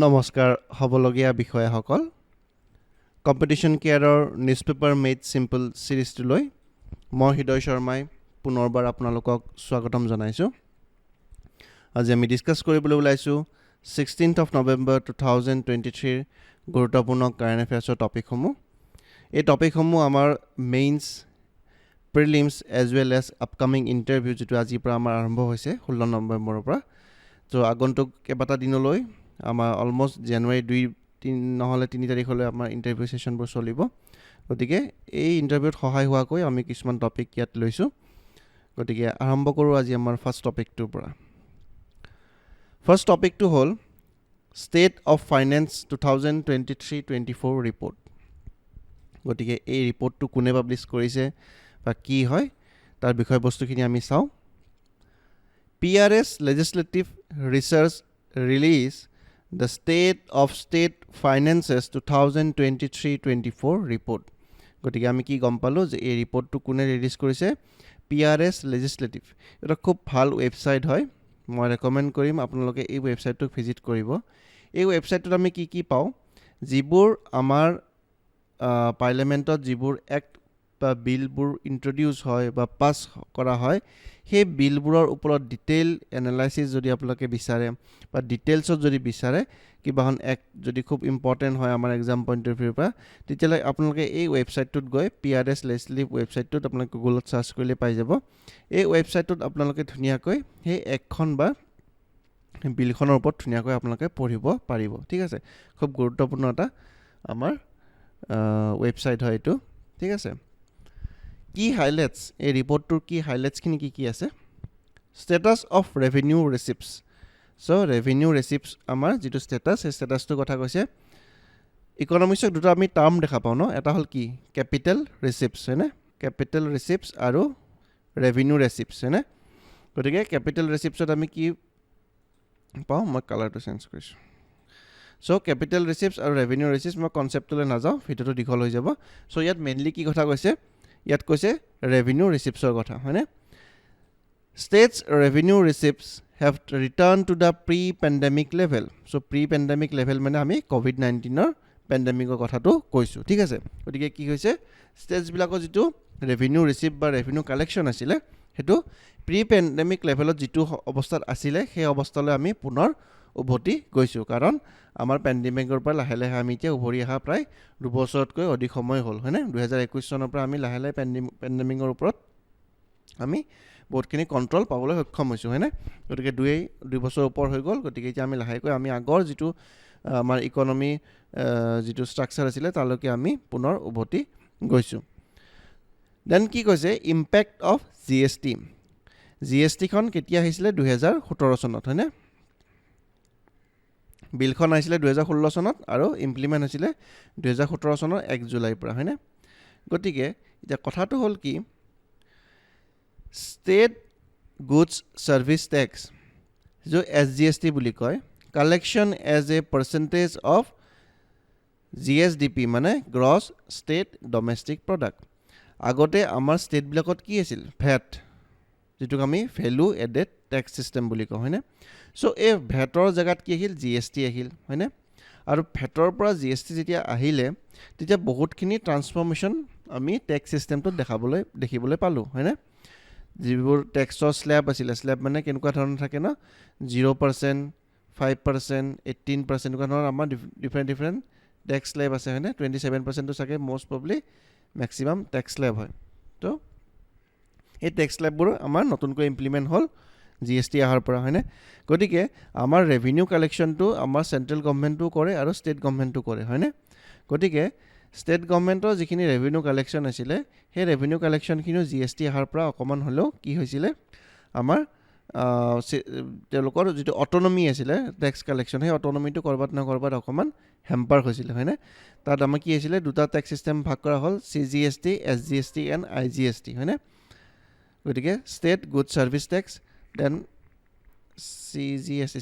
নমস্কাৰ হবলগীয়া বিষয়াসকল কম্পিটিশন কেয়াৰৰ নিউজপেপাৰ মেড সিম্পল সিৰিজটোলৈ মই হৃদয় শৰ্মাই পুনৰবাৰ আপোনালোকক স্বাগতম জনাইছো আজি আমি ডিসকাস কৰিবলৈ ওলাইছো 16th of November 2023 গুৰুত্বপূৰ্ণ কাৰেণ্ট এফেয়াৰ্ছৰ টপিকসমূহ এই টপিকসমূহ আমাৰ mains prelims as well as upcoming interview যেটো আজিৰ পৰা আমাৰ আৰম্ভ হৈছে 16 নৱেম্বৰৰ পৰা তো আগন্তুক কেইবাটা দিনলৈ আমাৰ অলমোস্ট জানুৱাৰী 2 নহলে 3 তাৰিখলৈ আমাৰ ইন্টাৰভিউ সেশনবোৰ চলিব গতিকে এই ইন্টাৰভিউত সহায় হোৱাকৈ আমি কিছুমান টপিক ইয়াত লৈছো গতিকে আৰম্ভ কৰো আজি আমাৰ ফাৰ্স্ট টপিকটোৰ পৰা ফাৰ্স্ট টপিকটো হ'ল ষ্টেট অফ ফাইনেন্স 2023-24 ৰিপৰ্ট গতিকে এই ৰিপৰ্টটো কোনে পাবলিশ কৰিছে বা কি হয় তাৰ বিষয়বস্তুখিনি আমি চাও PRS Legislative Research Release The State of State Finances 2023-24 report গতিকে আমি কি গম পালো যে এই ৰিপৰ্টটো কোনে ৰিলিজ কৰিছে PRS Legislative এটা খুব ভাল ওয়েবসাইট হয় মই ৰেকমেন্ড কৰিম আপোনালোকে এই ওয়েবসাইটটো ভিজিট কৰিব এই ওয়েবসাইটত আমি কি পাও যিবোৰ আমাৰ পাৰ্লিমেন্টত যিবোৰ এক্ট বা বিলবোৰ ইন্ট্ৰোডিউস হয় বা পাস কৰা হয় সেই বিলবোৰৰ ওপৰত ডিটেইল এনালাইসিস যদি আপোনালোকে বিচাৰে বা ডিটেইলছত যদি বিচাৰে কিবাহন এক যদি খুব ইম্পৰ্টেন্ট হয় আমাৰ এক্সাম পইণ্ট অফ ভিউৰ পৰা তেতিয়ালে আপোনালোকে এই ওয়েবসাইটটোত গৈ PRS Legislative ওয়েবসাইটটোত আপোনালোকে গুগলত সাৰ্চ কৰিলে পাই যাব এই ওয়েবসাইটটোত আপোনালোকে ধুনিয়াকৈ সেই একখন বা বিলখনৰ ওপৰত ধুনিয়াকৈ আপোনালোকে পঢ়িব পাৰিব ঠিক আছে খুব গুৰুত্বপূৰ্ণ এটা আমাৰ ওয়েবসাইট হয় এটো ঠিক আছে কি হাইলাইটস এই ৰিপৰ্টটোৰ কি হাইলাইটস খিনি কি আছে status of revenue receipts so revenue receipts আমাৰ যেটো স্ট্যাটাস এই স্ট্যাটাসটো কথা কৈছে ইকোনমিক্সত দুটা আমি টাৰ্ম দেখা পাও ন এটা হল কি ক্যাপিটাল ৰিসিপ্টস হয়নে ক্যাপিটাল ৰিসিপ্টস আৰু ৰেভিনিউ ৰিসিপ্টস হয়নে গতিকে ক্যাপিটাল ৰিসিপ্টছত আমি কি পাও মই কালাৰটো চেঞ্জ কৰিছো সো ক্যাপিটাল ৰিসিপ্টস আৰু ৰেভিনিউ ৰিসিপ্টস মই কনসেপ্টলৈ নাযাও ভিডিওটো দীঘল হৈ যাব সো ইয়াত মেইনলি কি কথা কৈছে ইয়াত কৈছে revenue receipts or কথা হয়নে states revenue receipts have returned to the pre-pandemic level so pre-pandemic level মানে আমি covid-19 ৰ pandemic ৰ কথাটো কৈছো ঠিক আছে গতিকে কি হৈছে states বিলাকৰ যেটো revenue receipt বা revenue collection আছিল হেতু pre-pandemic levelত যেটো অৱস্থাত আছিল সেই অৱস্থালৈ আমি পুনৰ উভতি গৈছো কাৰণ আমাৰ পেন্ডেমিকৰ পৰা লাহে লাহে আমি এতিয়া উভৰি অহা প্ৰায় 2 বছৰতকৈ অধিক সময় হ'ল হয়নে 2021 চনৰ পৰা আমি লাহে লাহে পেন্ডেমিকৰ ওপৰত আমি বহুতখিনি কন্ট্ৰোল পাবলৈ সক্ষম হৈছো হয়নে গতিকে 2 বছৰ ওপৰ হৈ গ'ল গতিকে এতিয়া আমি লাহেকৈ আমি আগৰ যেটো আমাৰ ইকোনমি যেটো ষ্ট্ৰাকচাৰ আছিল তালৈকে আমি পুনৰ উভতি গৈছো দেন কি কৈছে ইম্প্যাক্ট অফ GST খন কেতিয়া আহিছিল 2017 চনত হয়নে বিলখন আহিছিল 2016 চনত আৰু ইমপ্লিমেন্ট হৈছিল 2017 চনৰ 1 জুলাইৰ পৰা হয়নে গতিকে এটা কথাটো হল কি স্টেট গুডছ সাৰ্ভিস ট্যাক্স जो SGST বুলি কয় collection as a percentage of GSDP মানে গ্ৰছ ষ্টেট ডমেষ্টিক প্ৰডাক্ট আগতে আমাৰ ষ্টেট বিলাকত কি আছিল ভ্যাট যেটো আমি ভ্যালু এডেড ট্যাক্স সিস্টেম বুলি কওঁ হয়নে সো এই ভ্যাটৰ জাগাত কি আহিল GST আহিল হয়নে আৰু ভ্যাটৰ পৰা GST যেতিয়া আহিলে তেতিয়া বহুতখিনি ট্ৰান্সফৰমেশন আমি ট্যাক্স সিস্টেমটো দেখিবলৈ পালো হয়নে যিবোৰ ট্যাক্সৰ স্ল্যাব আছিল স্ল্যাব মানে কেনেকুৱা ধৰণৰ থাকে ন 0% 5% 18% এনেকুৱা ধৰণৰ আমাৰ ডিফাৰেন্ট ট্যাক্স স্ল্যাব আছে হয়নে 27% টো থাকে মোস্ট প্ৰবলি ম্যাক্সিমাম ট্যাক্স স্ল্যাব হয় তো এই ট্যাক্স স্ল্যাববোৰ আমাৰ নতুনকৈ ইমপ্লিমেন্ট হ'ল GST আহাৰ পৰা হয়নে গতিকে আমাৰ ৰেভিনিউ কালেকশনটো আমাৰ সেন্ট্ৰেল গভৰ্ণমেণ্টটো কৰে আৰু ষ্টেট গভৰ্ণমেণ্টটো কৰে হয়নে গতিকে ষ্টেট গভৰ্ণমেণ্টৰ যিখিনি ৰেভিনিউ কালেকশন আছিল সেই ৰেভিনিউ কালেকশন খিনিও GST আহাৰ পৰা অকমান হলো কি হৈছিল আমাৰ তেওঁলোকৰ যেটো অটোনমি আছিল ট্যাক্স কালেকশন সেই অটোনমিটো কৰবাত না কৰবাত অকমান হেম্পাৰ হৈছিল হয়নে তাত আমাৰ কি আছিল দুটা ট্যাক্স সিস্টেম ভাগ কৰা হ'ল CGST SGST এণ্ড IGST হয়নে গতিকে state good service tax then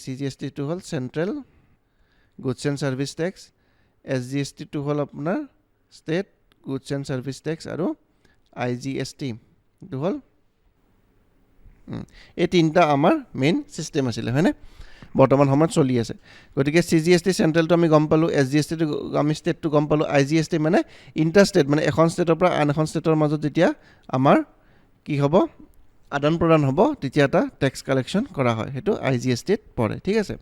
CGST to hol central goods and service tax SGST to hol apnar state goods and service tax aru IGST to hol এই তিনটা আমাৰ main system আছিল হয়নে বৰ্তমান সময়ত চলি আছে গতিকে CGST চেন্ট্ৰেলটো আমি গম পালোঁ SGST টো আমি ষ্টেটটো গম পালোঁ IGST মানে ইণ্টাৰ ষ্টেট মানে এখন ষ্টেটৰ পৰা আন এখন ষ্টেটৰ মাজত যেতিয়া আমাৰ কি হ'ব আদান প্ৰদান হ'ব তেতিয়া এটা টেক্স কালেকশ্যন কৰা হয় সেইটো IGST ত পৰে ঠিক আছে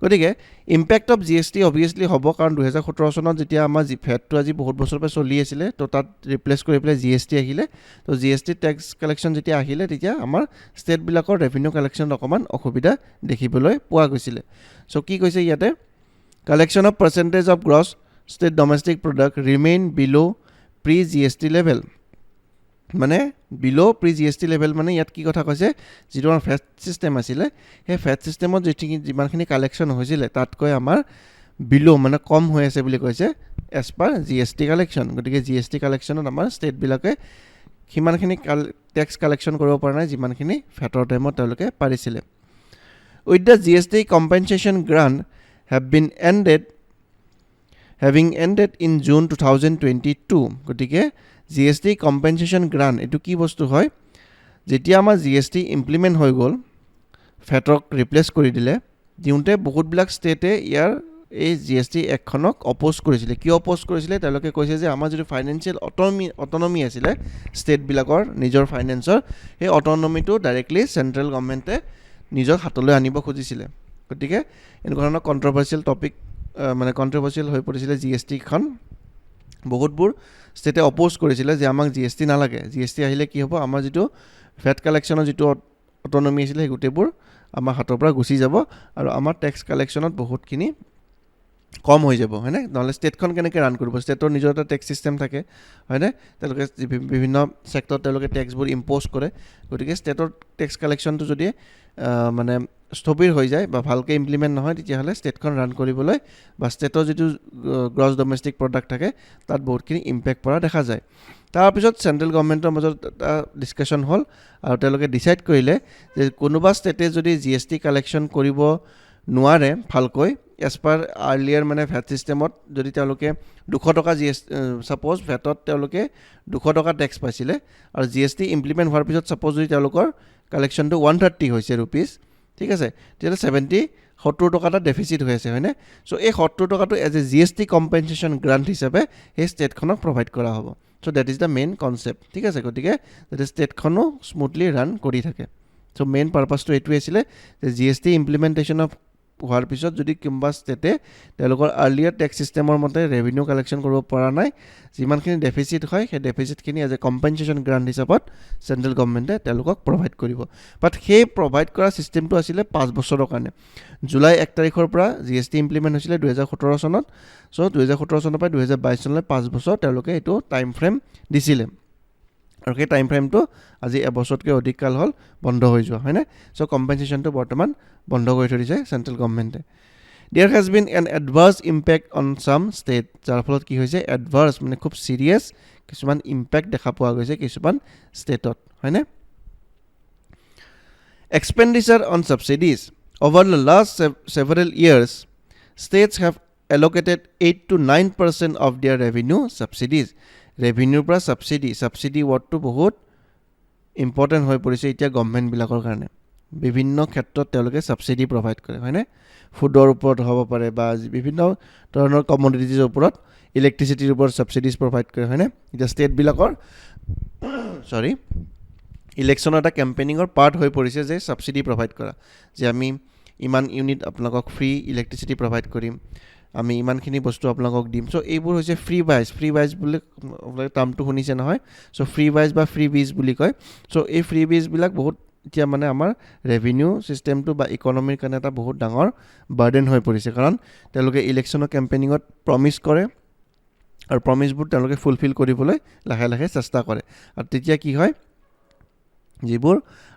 গতিকে ইম্পেক্ট অফ GST অবভিয়াছলি হ'ব কাৰণ 2017 চনত যেতিয়া আমাৰ ভেটটো আজি বহুত বছৰৰ পৰা চলি আছিলে তো তাত ৰিপ্লেচ কৰি পেলাই GST আহিলে তো GST টেক্স কালেকশ্যন যেতিয়া আহিলে তেতিয়া আমাৰ ষ্টেটবিলাকৰ ৰেভিনিউ কালেকশ্যন অকমান অসুবিধা দেখিবলৈ পোৱা গৈছিলে সো কি কৈছে ইয়াতে collection of percentage of gross state domestic product remain বিলো প্ৰি GST লেভেল মানে বিলো প্ৰি GST লেভেল মানে ইয়াত কি কথা কৈছে যিটো আমাৰ ফেট সিস্টেম আছিলে সেই ফেট সিস্টেমত যিমানখিনি কালেকশ্যন হৈছিলে তাতকৈ আমাৰ বিলো মানে কম হৈ আছে বুলি কৈছে এজ পাৰ GST কালেকশ্যন গতিকে GST কালেকশ্যনত আমাৰ ষ্টেটবিলাকে সিমানখিনি টেক্স কালেকশ্যন কৰিব পৰা নাই যিমানখিনি ফেটৰ টাইমত তেওঁলোকে পাৰিছিলে with the GST compensation grant having ended in June 2022 গতিকে GST কম্পেনচেশ্যন গ্ৰান্ট এটো কি বস্তু হয় যেতিয়া আমাৰ GST ইমপ্লিমেন্ট হৈ গ'ল ফেটক ৰিপ্লেচ কৰি দিলে দিউতে বহুত বিলাক ষ্টেটে ইয়াৰ এই GST একখনক অপোজ কৰিছিলে কি অপোজ কৰিছিলে তেওঁলোকে কৈছে যে আমাৰ যিটো ফাইনান্সিয়েল অটনমি আছিলে ষ্টেট বিলাকৰ নিজৰ ফাইনান্সৰ এই অটনমিটো ডাইৰেক্টলি সেন্ট্ৰেল গভৰ্নমেন্টে নিজৰ হাতলৈ আনিব খুজিছিলে গতিকে এনেকুৱা ধৰণৰ কন্ট্ৰভাৰ্চিয়েল টপিক মানে কন্ট্ৰভাৰ্চিয়েল হৈ পৰিছিলে GST খন বহুতবোৰ ষ্টেটে অপোজ কৰিছিলে যে আমাক GST নালাগে GST আহিলে কি হ'ব আমাৰ যিটো ফেট কালেকশ্যনৰ যিটো অটনমি আছিলে সেই গোটেইবোৰ আমাৰ হাতৰ পৰা গুচি যাব আৰু আমাৰ টেক্স কালেকশ্যনত বহুতখিনি কম হৈ যাব হয়নে নহলে ষ্টেটখন কেনেকৈ ৰান কৰিব ষ্টেটৰ নিজৰ এটা টেক্স সিস্টেম থাকে হয়নে তেওঁলোকে বিভিন্ন সেক্টৰ তেওঁলোকে টেক্সবোৰ ইম্পোজ কৰে গতিকে ষ্টেটৰ টেক্স কালেকশ্যনটো যদি মানে স্থবিৰ হৈ যায় বা ভালকে ইমপ্লিমেন্ট নহয় তেতিয়াহলে ষ্টেটখন ৰান কৰিবলৈ বা ষ্টেটৰ যিটো গ্ৰছ ডমেষ্টিক প্ৰডাক্ট থাকে তাত বহুতখিনি ইম্পেক্ট পৰা দেখা যায় তাৰ পিছত সেন্ট্ৰেল গভৰ্নমেন্টৰ মাজত এটা ডিসকাশন হ'ল আৰু তেওঁলোকে ডিসাইড কৰিলে যে কোনোবা ষ্টেটে যদি GST কালেকশ্যন কৰিব নোৱাৰে ভালকৈ এজ পাৰ আৰ্লিয়াৰ মানে ভেট সিস্টেমত যদি তেওঁলোকে 200 টকা সাপোজ ভেটত তেওঁলোকে 200 টকা টেক্স পাইছিলে আৰু GST ইমপ্লিমেন্ট হোৱাৰ পিছত সাপোজ যদি তেওঁলোকৰ কালেকশ্যনটো 130 হৈছে रुपीस ঠিক আছে তেতিয়ালে 70 টকাটা ডেফিসিট হৈ আছে হয়নে সো এই 70 টকাটো as a GST compensation grant হিচাপে এই ষ্টেটখনক প্ৰভাইড কৰা হ'ব so that is the main concept ঠিক আছে গতিকে যাতে ষ্টেটখনো স্মুথলি ৰান কৰি থাকে সো মেইন পাৰপাসটো এটোই আছিল যে GST ইমপ্লিমেন্টেশন অফ হোৱাৰ পিছত যদি কিম্বা ষ্টেটে তেওঁলোকৰ আৰ্লিয়াৰ টেক্স সিস্টেমৰ মতে ৰেভিনিউ কালেকশ্যন কৰিব পৰা নাই যিমানখিনি ডেফিসিট হয় সেই ডেফিসিটখিনি এজ এ কম্পেনসেশন গ্ৰান্ট হিচাপত সেন্ট্ৰেল গভৰ্নমেন্টে তেওঁলোকক প্ৰভাইড কৰিব বাট সেই প্ৰভাইড কৰা সিস্টেমটো আছিল 5 বছৰৰ কাৰণে জুলাই 1 তাৰিখৰ পৰা GST ইমপ্লিমেন্ট হৈছিল 2017 চনত সো 2017 চনৰ পৰা 2022 চনলৈ 5 বছৰ তেওঁলোকে এটো টাইম ফ্ৰেম দিছিলে আৰু সেই টাইম ফ্ৰেমটো আজি এবছৰতকৈ অধিক কাল হ'ল বন্ধ হৈ যোৱা হয়নে সো কম্পেনসেশনটো বৰ্তমান বন্ধ কৰি থৈছে central গভৰ্নমেন্টে there has been an adverse impact on some state যাৰ ফলত কি হৈছে adverse মানে খুব সিৰিয়াস কিছুমান ইম্প্যাক্ট দেখা পোৱা গৈছে কিছুমান ষ্টেটত হয়নে expenditure on subsidies over the last several years states have allocated 8 to 9% of their revenue subsidies revenue পৰা subsidy wordটো বহুত ইম্পৰ্টেন্ট হৈ পৰিছে এতিয়া গভৰ্নমেন্ট বিলাকৰ কাৰণে বিভিন্ন ক্ষেত্ৰত তেওঁলোকে সাবসিডি প্ৰভাইড কৰে হয়নে ফুডৰ ওপৰত হ'ব পাৰে বা বিভিন্ন ধৰণৰ কমোডিটিজৰ ওপৰত ইলেক্ট্ৰিচিটিৰ ওপৰত সাবসিডিজ প্ৰভাইড কৰে হয়নে এতিয়া ষ্টেট বিলাকৰ ইলেকশ্যনৰ এটা কেম্পেইনিংৰ পাৰ্ট হৈ পৰিছে যে সাবসিডি প্ৰভাইড কৰা যে আমি ইমান ইউনিট আপোনালোকক ফ্ৰী ইলেক্ট্ৰিচিটি প্ৰভাইড কৰিম আমি ইমানখিনি বস্তু আপোনালোকক দিম সো এইবোৰ হৈছে ফ্ৰী বাইজ বুলি টাৰ্মটো শুনিছে নহয় সো ফ্ৰী বাইজ বা ফ্ৰী বিজ বুলি কয় সো এই ফ্ৰী বিজ বিলাক বহুত এতিয়া মানে আমাৰ ৰেভিনিউ সিস্টেমটো বা ইকোনমিৰ কাৰণে এটা বহুত ডাঙৰ বাৰ্ডেন হৈ পৰিছে কাৰণ তেওঁলোকে ইলেকশ্যনৰ কেম্পেইনিংত প্ৰমিস কৰে আৰু প্ৰমিসবোৰ তেওঁলোকে ফুলফিল কৰিবলৈ লাহে লাহে চেষ্টা কৰে আৰু তেতিয়া কি হয় যিবোৰ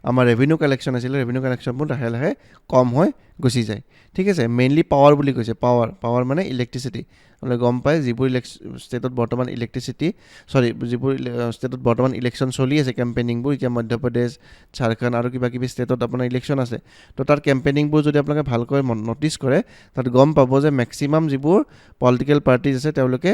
আমাৰ ৰেভিনিউ কালেকশ্যন আছিল ৰেভিনিউ কালেকশ্যনবোৰ লাহে লাহে কম হৈ গুচি যায় ঠিক আছে মেইনলি পাৱাৰ বুলি কৈছে পাৱাৰ মানে ইলেক্ট্ৰিচিটি মানে গম পায় যিবোৰ ষ্টেটত বৰ্তমান যিবোৰ ষ্টেটত বৰ্তমান ইলেকশ্যন চলি আছে কেম্পেইনিংবোৰ এতিয়া মধ্যপ্ৰদেশ ঝাৰখণ্ড আৰু কিবা কিবি ষ্টেটত আপোনাৰ ইলেকশ্যন আছে তো তাৰ কেম্পেইনিংবোৰ যদি আপোনালোকে ভালকৈ নটিচ কৰে তাত গম পাব যে ম্যাক্সিমাম যিবোৰ পলিটিক্যাল পাৰ্টিজ আছে তেওঁলোকে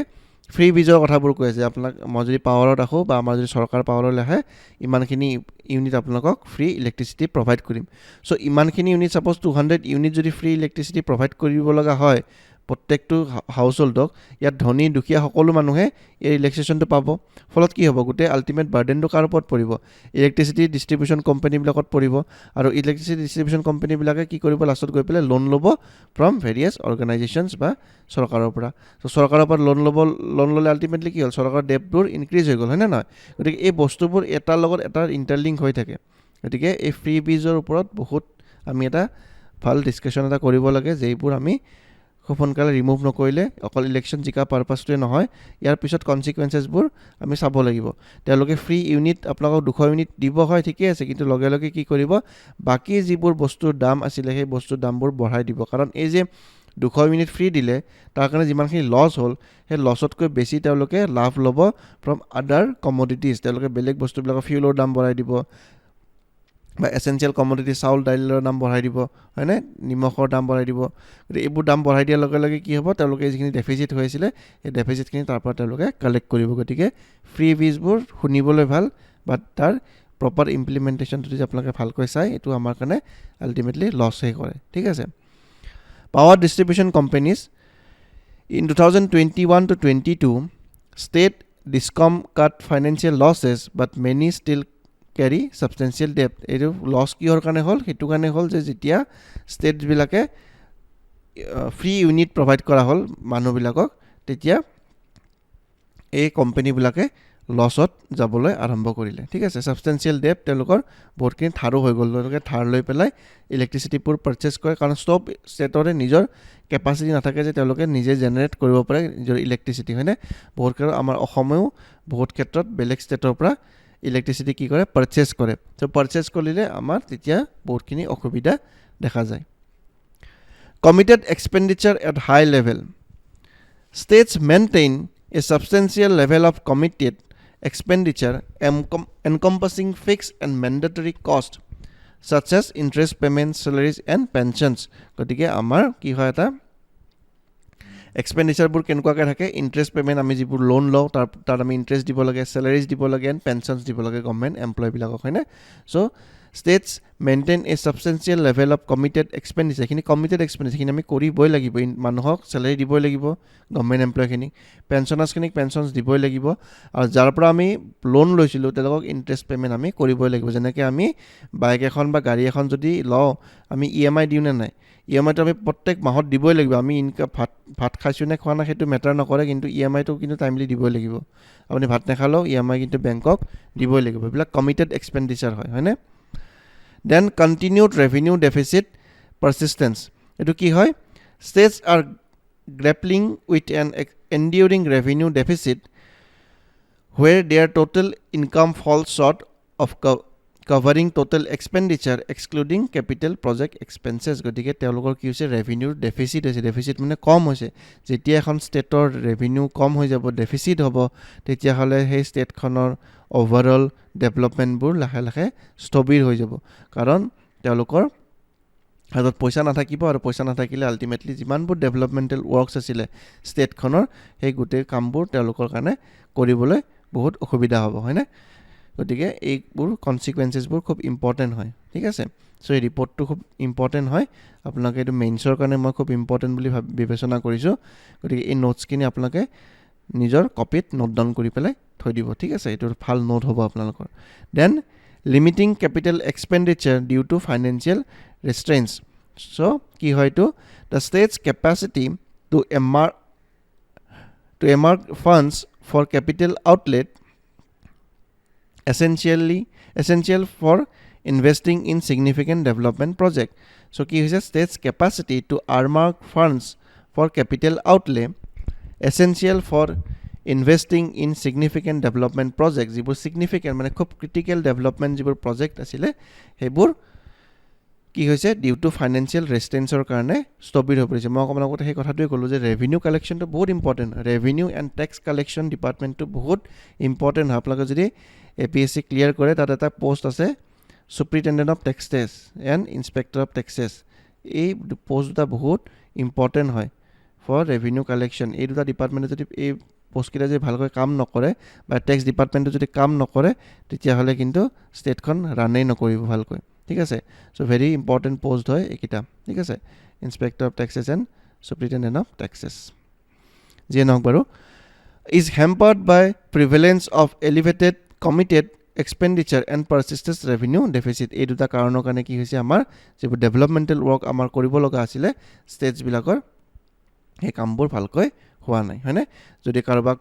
ফ্ৰী বীজৰ কথাবোৰ কৈ আছে আপোনাক মই যদি পাৱাৰত ৰাখোঁ বা আমাৰ যদি চৰকাৰ পাৱাৰলৈ আহে ইমানখিনি ইউনিট আপোনালোকক ফ্ৰী ইলেক্ট্ৰিচিটি প্ৰভাইড কৰিম চ' ইমানখিনি ইউনিট ছাপ'জ 200 ইউনিট যদি ফ্ৰী ইলেক্ট্ৰিচিটি প্ৰভাইড কৰিব লগা হয় প্ৰত্যেকটো হাউচ হোল্ডক ইয়াত ধনী দুখীয়া সকলো মানুহে এই ৰিলেক্সেশ্যনটো পাব ফলত কি হ'ব গোটেই আল্টিমেট বাৰ্ডেনটো কাৰ ওপৰত পৰিব ইলেক্ট্ৰিচিটি ডিষ্ট্ৰিবিউশ্যন কোম্পানীবিলাকত পৰিব আৰু ইলেক্ট্ৰিচিটি ডিষ্ট্ৰিবিউশ্যন কোম্পানীবিলাকে কি কৰিব লাষ্টত গৈ পেলাই লোন ল'ব ফ্ৰম ভেৰিয়াছ অৰ্গেনাইজেশ্যনছ বা চৰকাৰৰ পৰা ত' চৰকাৰৰ পৰা লোন ল'লে আল্টিমেটলি কি হ'ল চৰকাৰৰ ডেপ্টবোৰ ইনক্ৰিজ হৈ গ'ল হয়নে নহয় গতিকে এই বস্তুবোৰ এটাৰ লগত এটাৰ ইণ্টাৰলিংক হৈ থাকে গতিকে এই ফ্ৰী বীজৰ ওপৰত বহুত আমি এটা ভাল ডিছকাশ্যন এটা কৰিব লাগে যিবোৰ আমি খুব সোনকালে ৰিমুভ নকৰিলে অকল ইলেকশ্যন জিকা পাৰপাছটোৱে নহয় ইয়াৰ পিছত কনচিকুৱেঞ্চেছবোৰ আমি চাব লাগিব তেওঁলোকে ফ্ৰী ইউনিট আপোনালোকক 200 ইউনিট দিব হয় ঠিকে আছে কিন্তু লগে লগে কি কৰিব বাকী যিবোৰ বস্তুৰ দাম আছিলে সেই বস্তুৰ দামবোৰ বঢ়াই দিব কাৰণ এই যে 200 ইউনিট ফ্ৰী দিলে তাৰ কাৰণে যিমানখিনি লছ হ'ল সেই লছতকৈ বেছি তেওঁলোকে লাভ ল'ব ফ্ৰম আদাৰ কমোডিটিজ তেওঁলোকে বেলেগ বস্তুবিলাকৰ ফিউলৰ দাম বঢ়াই দিব বা এসেনশিয়াল কমোডিটি চাউল দাইলৰ দাম বঢ়াই দিব হয়নে নিমখৰ দাম বঢ়াই দিব গতিকে এইবোৰ দাম বঢ়াই দিয়াৰ লগে লগে কি হ'ব তেওঁলোকে যিখিনি ডেফিচিট হৈ আছিলে সেই ডেফিচিটখিনি তাৰ পৰা তেওঁলোকে কালেক্ট কৰিব গতিকে ফ্ৰী বীজবোৰ শুনিবলৈ ভাল বাট তাৰ প্ৰপাৰ ইমপ্লিমেণ্টেশ্যনটো যদি আপোনালোকে ভালকৈ চায় এইটো আমাৰ কাৰণে আল্টিমেটলি লছহে কৰে ঠিক আছে power distribution companies in 2021 to 22 state discom cut financial losses but many still carry substantial debt এইটো লছ কিহৰ কাৰণে হ'ল সেইটো কাৰণে হ'ল যে যেতিয়া ষ্টেটবিলাকে ফ্ৰী ইউনিট প্ৰভাইড কৰা হ'ল মানুহবিলাকক তেতিয়া এই কোম্পানীবিলাকে লছত যাবলৈ আৰম্ভ কৰিলে ঠিক আছে সাবস্টেন্সিয়েল ডেপ্ট তেওঁলোকৰ বহুতখিনি ধাৰো হৈ গ'ল তেওঁলোকে ধাৰ লৈ পেলাই ইলেক্ট্ৰিচিটিবোৰ পাৰচেজ কৰে কাৰণ ষ্টপ ষ্টেটৰে নিজৰ কেপাচিটি নাথাকে যে তেওঁলোকে নিজে জেনেৰেট কৰিব পাৰে নিজৰ ইলেক্ট্ৰিচিটি হয়নে বহুত ক্ষেত্ৰত আমাৰ অসমেও বহুত ক্ষেত্ৰত বেলেগ ষ্টেটৰ পৰা ইলেক্ট্ৰিচিটি কি কৰে পাৰচেজ কৰে তো পাৰচেজ কৰিলে আমাৰ তেতিয়া বহুতখিনি অসুবিধা দেখা যায় committed expenditure at high level states maintain a substantial level of committed expenditure encompassing fixed and mandatory cost such as interest payments salaries and pensions গতিকে আমাৰ কি হয় এটা এক্সপেণ্ডিচাৰবোৰ কেনেকুৱাকৈ থাকে ইণ্টাৰেষ্ট পে'মেণ্ট আমি যিবোৰ লোন লওঁ তাত আমি ইণ্টাৰেষ্ট দিব লাগে চেলাৰিজ দিব লাগে এণ্ড পেঞ্চনছ দিব লাগে গভৰ্ণমেণ্ট এমপ্লয়বিলাকক হয়নে so' states maintain a substantial level of committed expenditure এইখিনি কমিটেড এক্সপেণ্ডিচাৰখিনি আমি কৰিবই লাগিব মানুহক চেলাৰি দিবই লাগিব গভৰ্ণমেণ্ট এমপ্লয়খিনিক পেঞ্চনাৰ্ছখিনিক পেঞ্চনছ দিবই লাগিব আৰু যাৰ পৰা আমি লোন লৈছিলোঁ তেওঁলোকক ইণ্টাৰেষ্ট পে'মেণ্ট আমি কৰিবই লাগিব যেনেকৈ আমি বাইক এখন বা গাড়ী এখন যদি লওঁ আমি EMI দিওঁ নে নাই EMIটো আমি প্ৰত্যেক মাহত দিবই লাগিব আমি ভাত খাইছোঁ নে খোৱা নাই সেইটো মেটাৰ নকৰে কিন্তু EMIটো কিন্তু টাইমলি দিবই লাগিব আপুনি ভাত নাখালেও EMI কিন্তু বেংকক দিবই লাগিব এইবিলাক কমিটেড এক্সপেণ্ডিচাৰ হয় হয়নে then continued revenue deficit persistence এইটো কি হয় states are grappling with an enduring revenue deficit where their total income falls short of covering total expenditure excluding capital project expenses গতিকে তেওঁলোকৰ কি হৈছে ৰেভিনিউৰ ডেফিচিট হৈছে ডেফিচিট মানে কম হৈছে যেতিয়া এখন ষ্টেটৰ ৰেভিনিউ কম হৈ যাব ডেফিচিট হ'ব তেতিয়াহ'লে সেই ষ্টেটখনৰ অভাৰঅল ডেভেলপমেণ্টবোৰ লাহে লাহে স্থবিৰ হৈ যাব কাৰণ তেওঁলোকৰ হাতত পইচা নাথাকিব আৰু পইচা নাথাকিলে আল্টিমেটলি যিমানবোৰ ডেভেলপমেণ্টেল ৱৰ্কছ আছিলে ষ্টেটখনৰ সেই গোটেই কামবোৰ তেওঁলোকৰ কাৰণে কৰিবলৈ বহুত অসুবিধা হ'ব হয়নে গতিকে এইবোৰ কনচিকুৱেঞ্চেছবোৰ খুব ইম্পৰ্টেণ্ট হয় ঠিক আছে চ' এই ৰিপৰ্টটো খুব ইম্পৰ্টেণ্ট হয় আপোনালোকে এইটো মেইনছৰ কাৰণে মই খুব ইম্পৰ্টেণ্ট বুলি বিবেচনা কৰিছোঁ গতিকে এই নোটছখিনি আপোনালোকে নিজৰ কপিত নোট ডাউন কৰি পেলাই থৈ দিব ঠিক আছে এইটো ভাল নোট হ'ব আপোনালোকৰ then limiting capital expenditure due to financial restraints so' কি হয় এইটো the states capacity to earmark funds for capital outlet essential for investing in significant development project so কি হৈছে states capacity to earmark funds for capital outlay essential for investing in significant development project যিবোৰ significant মানে খুব critical development যিবোৰ project আছিলে সেইবোৰ কি হৈছে ডিউ টু ফাইনেন্সিয়েল ৰেষ্ট্ৰেইনছৰ কাৰণে স্থবিৰ হৈ পৰিছে মই অকণমান আগতে সেই কথাটোৱে ক'লোঁ যে ৰেভিনিউ কালেকশ্যনটো বহুত important revenue and tax collection ডিপাৰ্টমেণ্টটো বহুত ইম্পৰ্টেণ্ট হয় আপোনালোকে যদি APSC ক্লিয়াৰ কৰে তাত এটা পোষ্ট আছে superintendent of taxes and inspector of taxes এই পোষ্ট দুটা বহুত ইম্পৰ্টেণ্ট হয় ফৰ ৰেভিনিউ কালেকশ্যন এই দুটা ডিপাৰ্টমেণ্টে যদি এই পোষ্টকেইটা যদি ভালকৈ কাম নকৰে বা টেক্স ডিপাৰ্টমেণ্টে যদি কাম নকৰে তেতিয়াহ'লে কিন্তু ষ্টেটখন ৰানেই নকৰিব ভালকৈ ঠিক আছে চ' ভেৰি ইম্পৰ্টেণ্ট পোষ্ট হয় এইকেইটা ঠিক আছে inspector of taxes and superintendent of taxes যিয়ে নহওক বাৰু is hampered by prevalence of elevated committed expenditure and persistent revenue deficit এই দুটা কাৰণৰ কাৰণে কি হৈছে আমাৰ যিবোৰ ডেভেলপমেণ্টেল ৱৰ্ক আমাৰ কৰিব লগা আছিলে ষ্টেটছ বিলাকৰ এই কামবোৰ ভালকৈ হোৱা নাই হয়নে যদি কাৰোবাক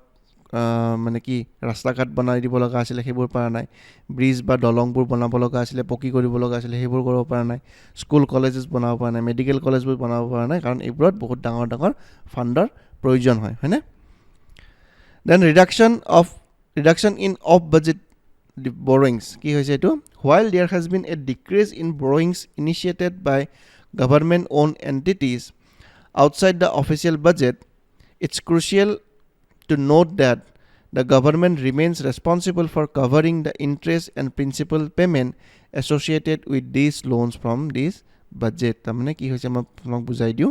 মানে কি ৰাস্তা ঘাট বনাই দিব লগা আছিলে সেইবোৰ পৰা নাই ব্ৰিজ বা দলংবোৰ বনাব লগা আছিলে পকি কৰিব লগা আছিলে সেইবোৰ কৰিব পৰা নাই স্কুল কলেজেছ বনাব পৰা নাই মেডিকেল কলেজবোৰ বনাব পৰা নাই কাৰণ এইবোৰত বহুত ডাঙৰ ডাঙৰ ফাণ্ডৰ প্ৰয়োজন হয় হয়নে then reduction in off budget borrowings কি হৈছে এটো while there has been a decrease in borrowings initiated by government owned entities outside the official budget it's crucial to note that the government remains responsible for covering the interest and principal payment associated with these loans from this budget তাৰমানে কি হৈছে মই তোমাক বুজাই দিও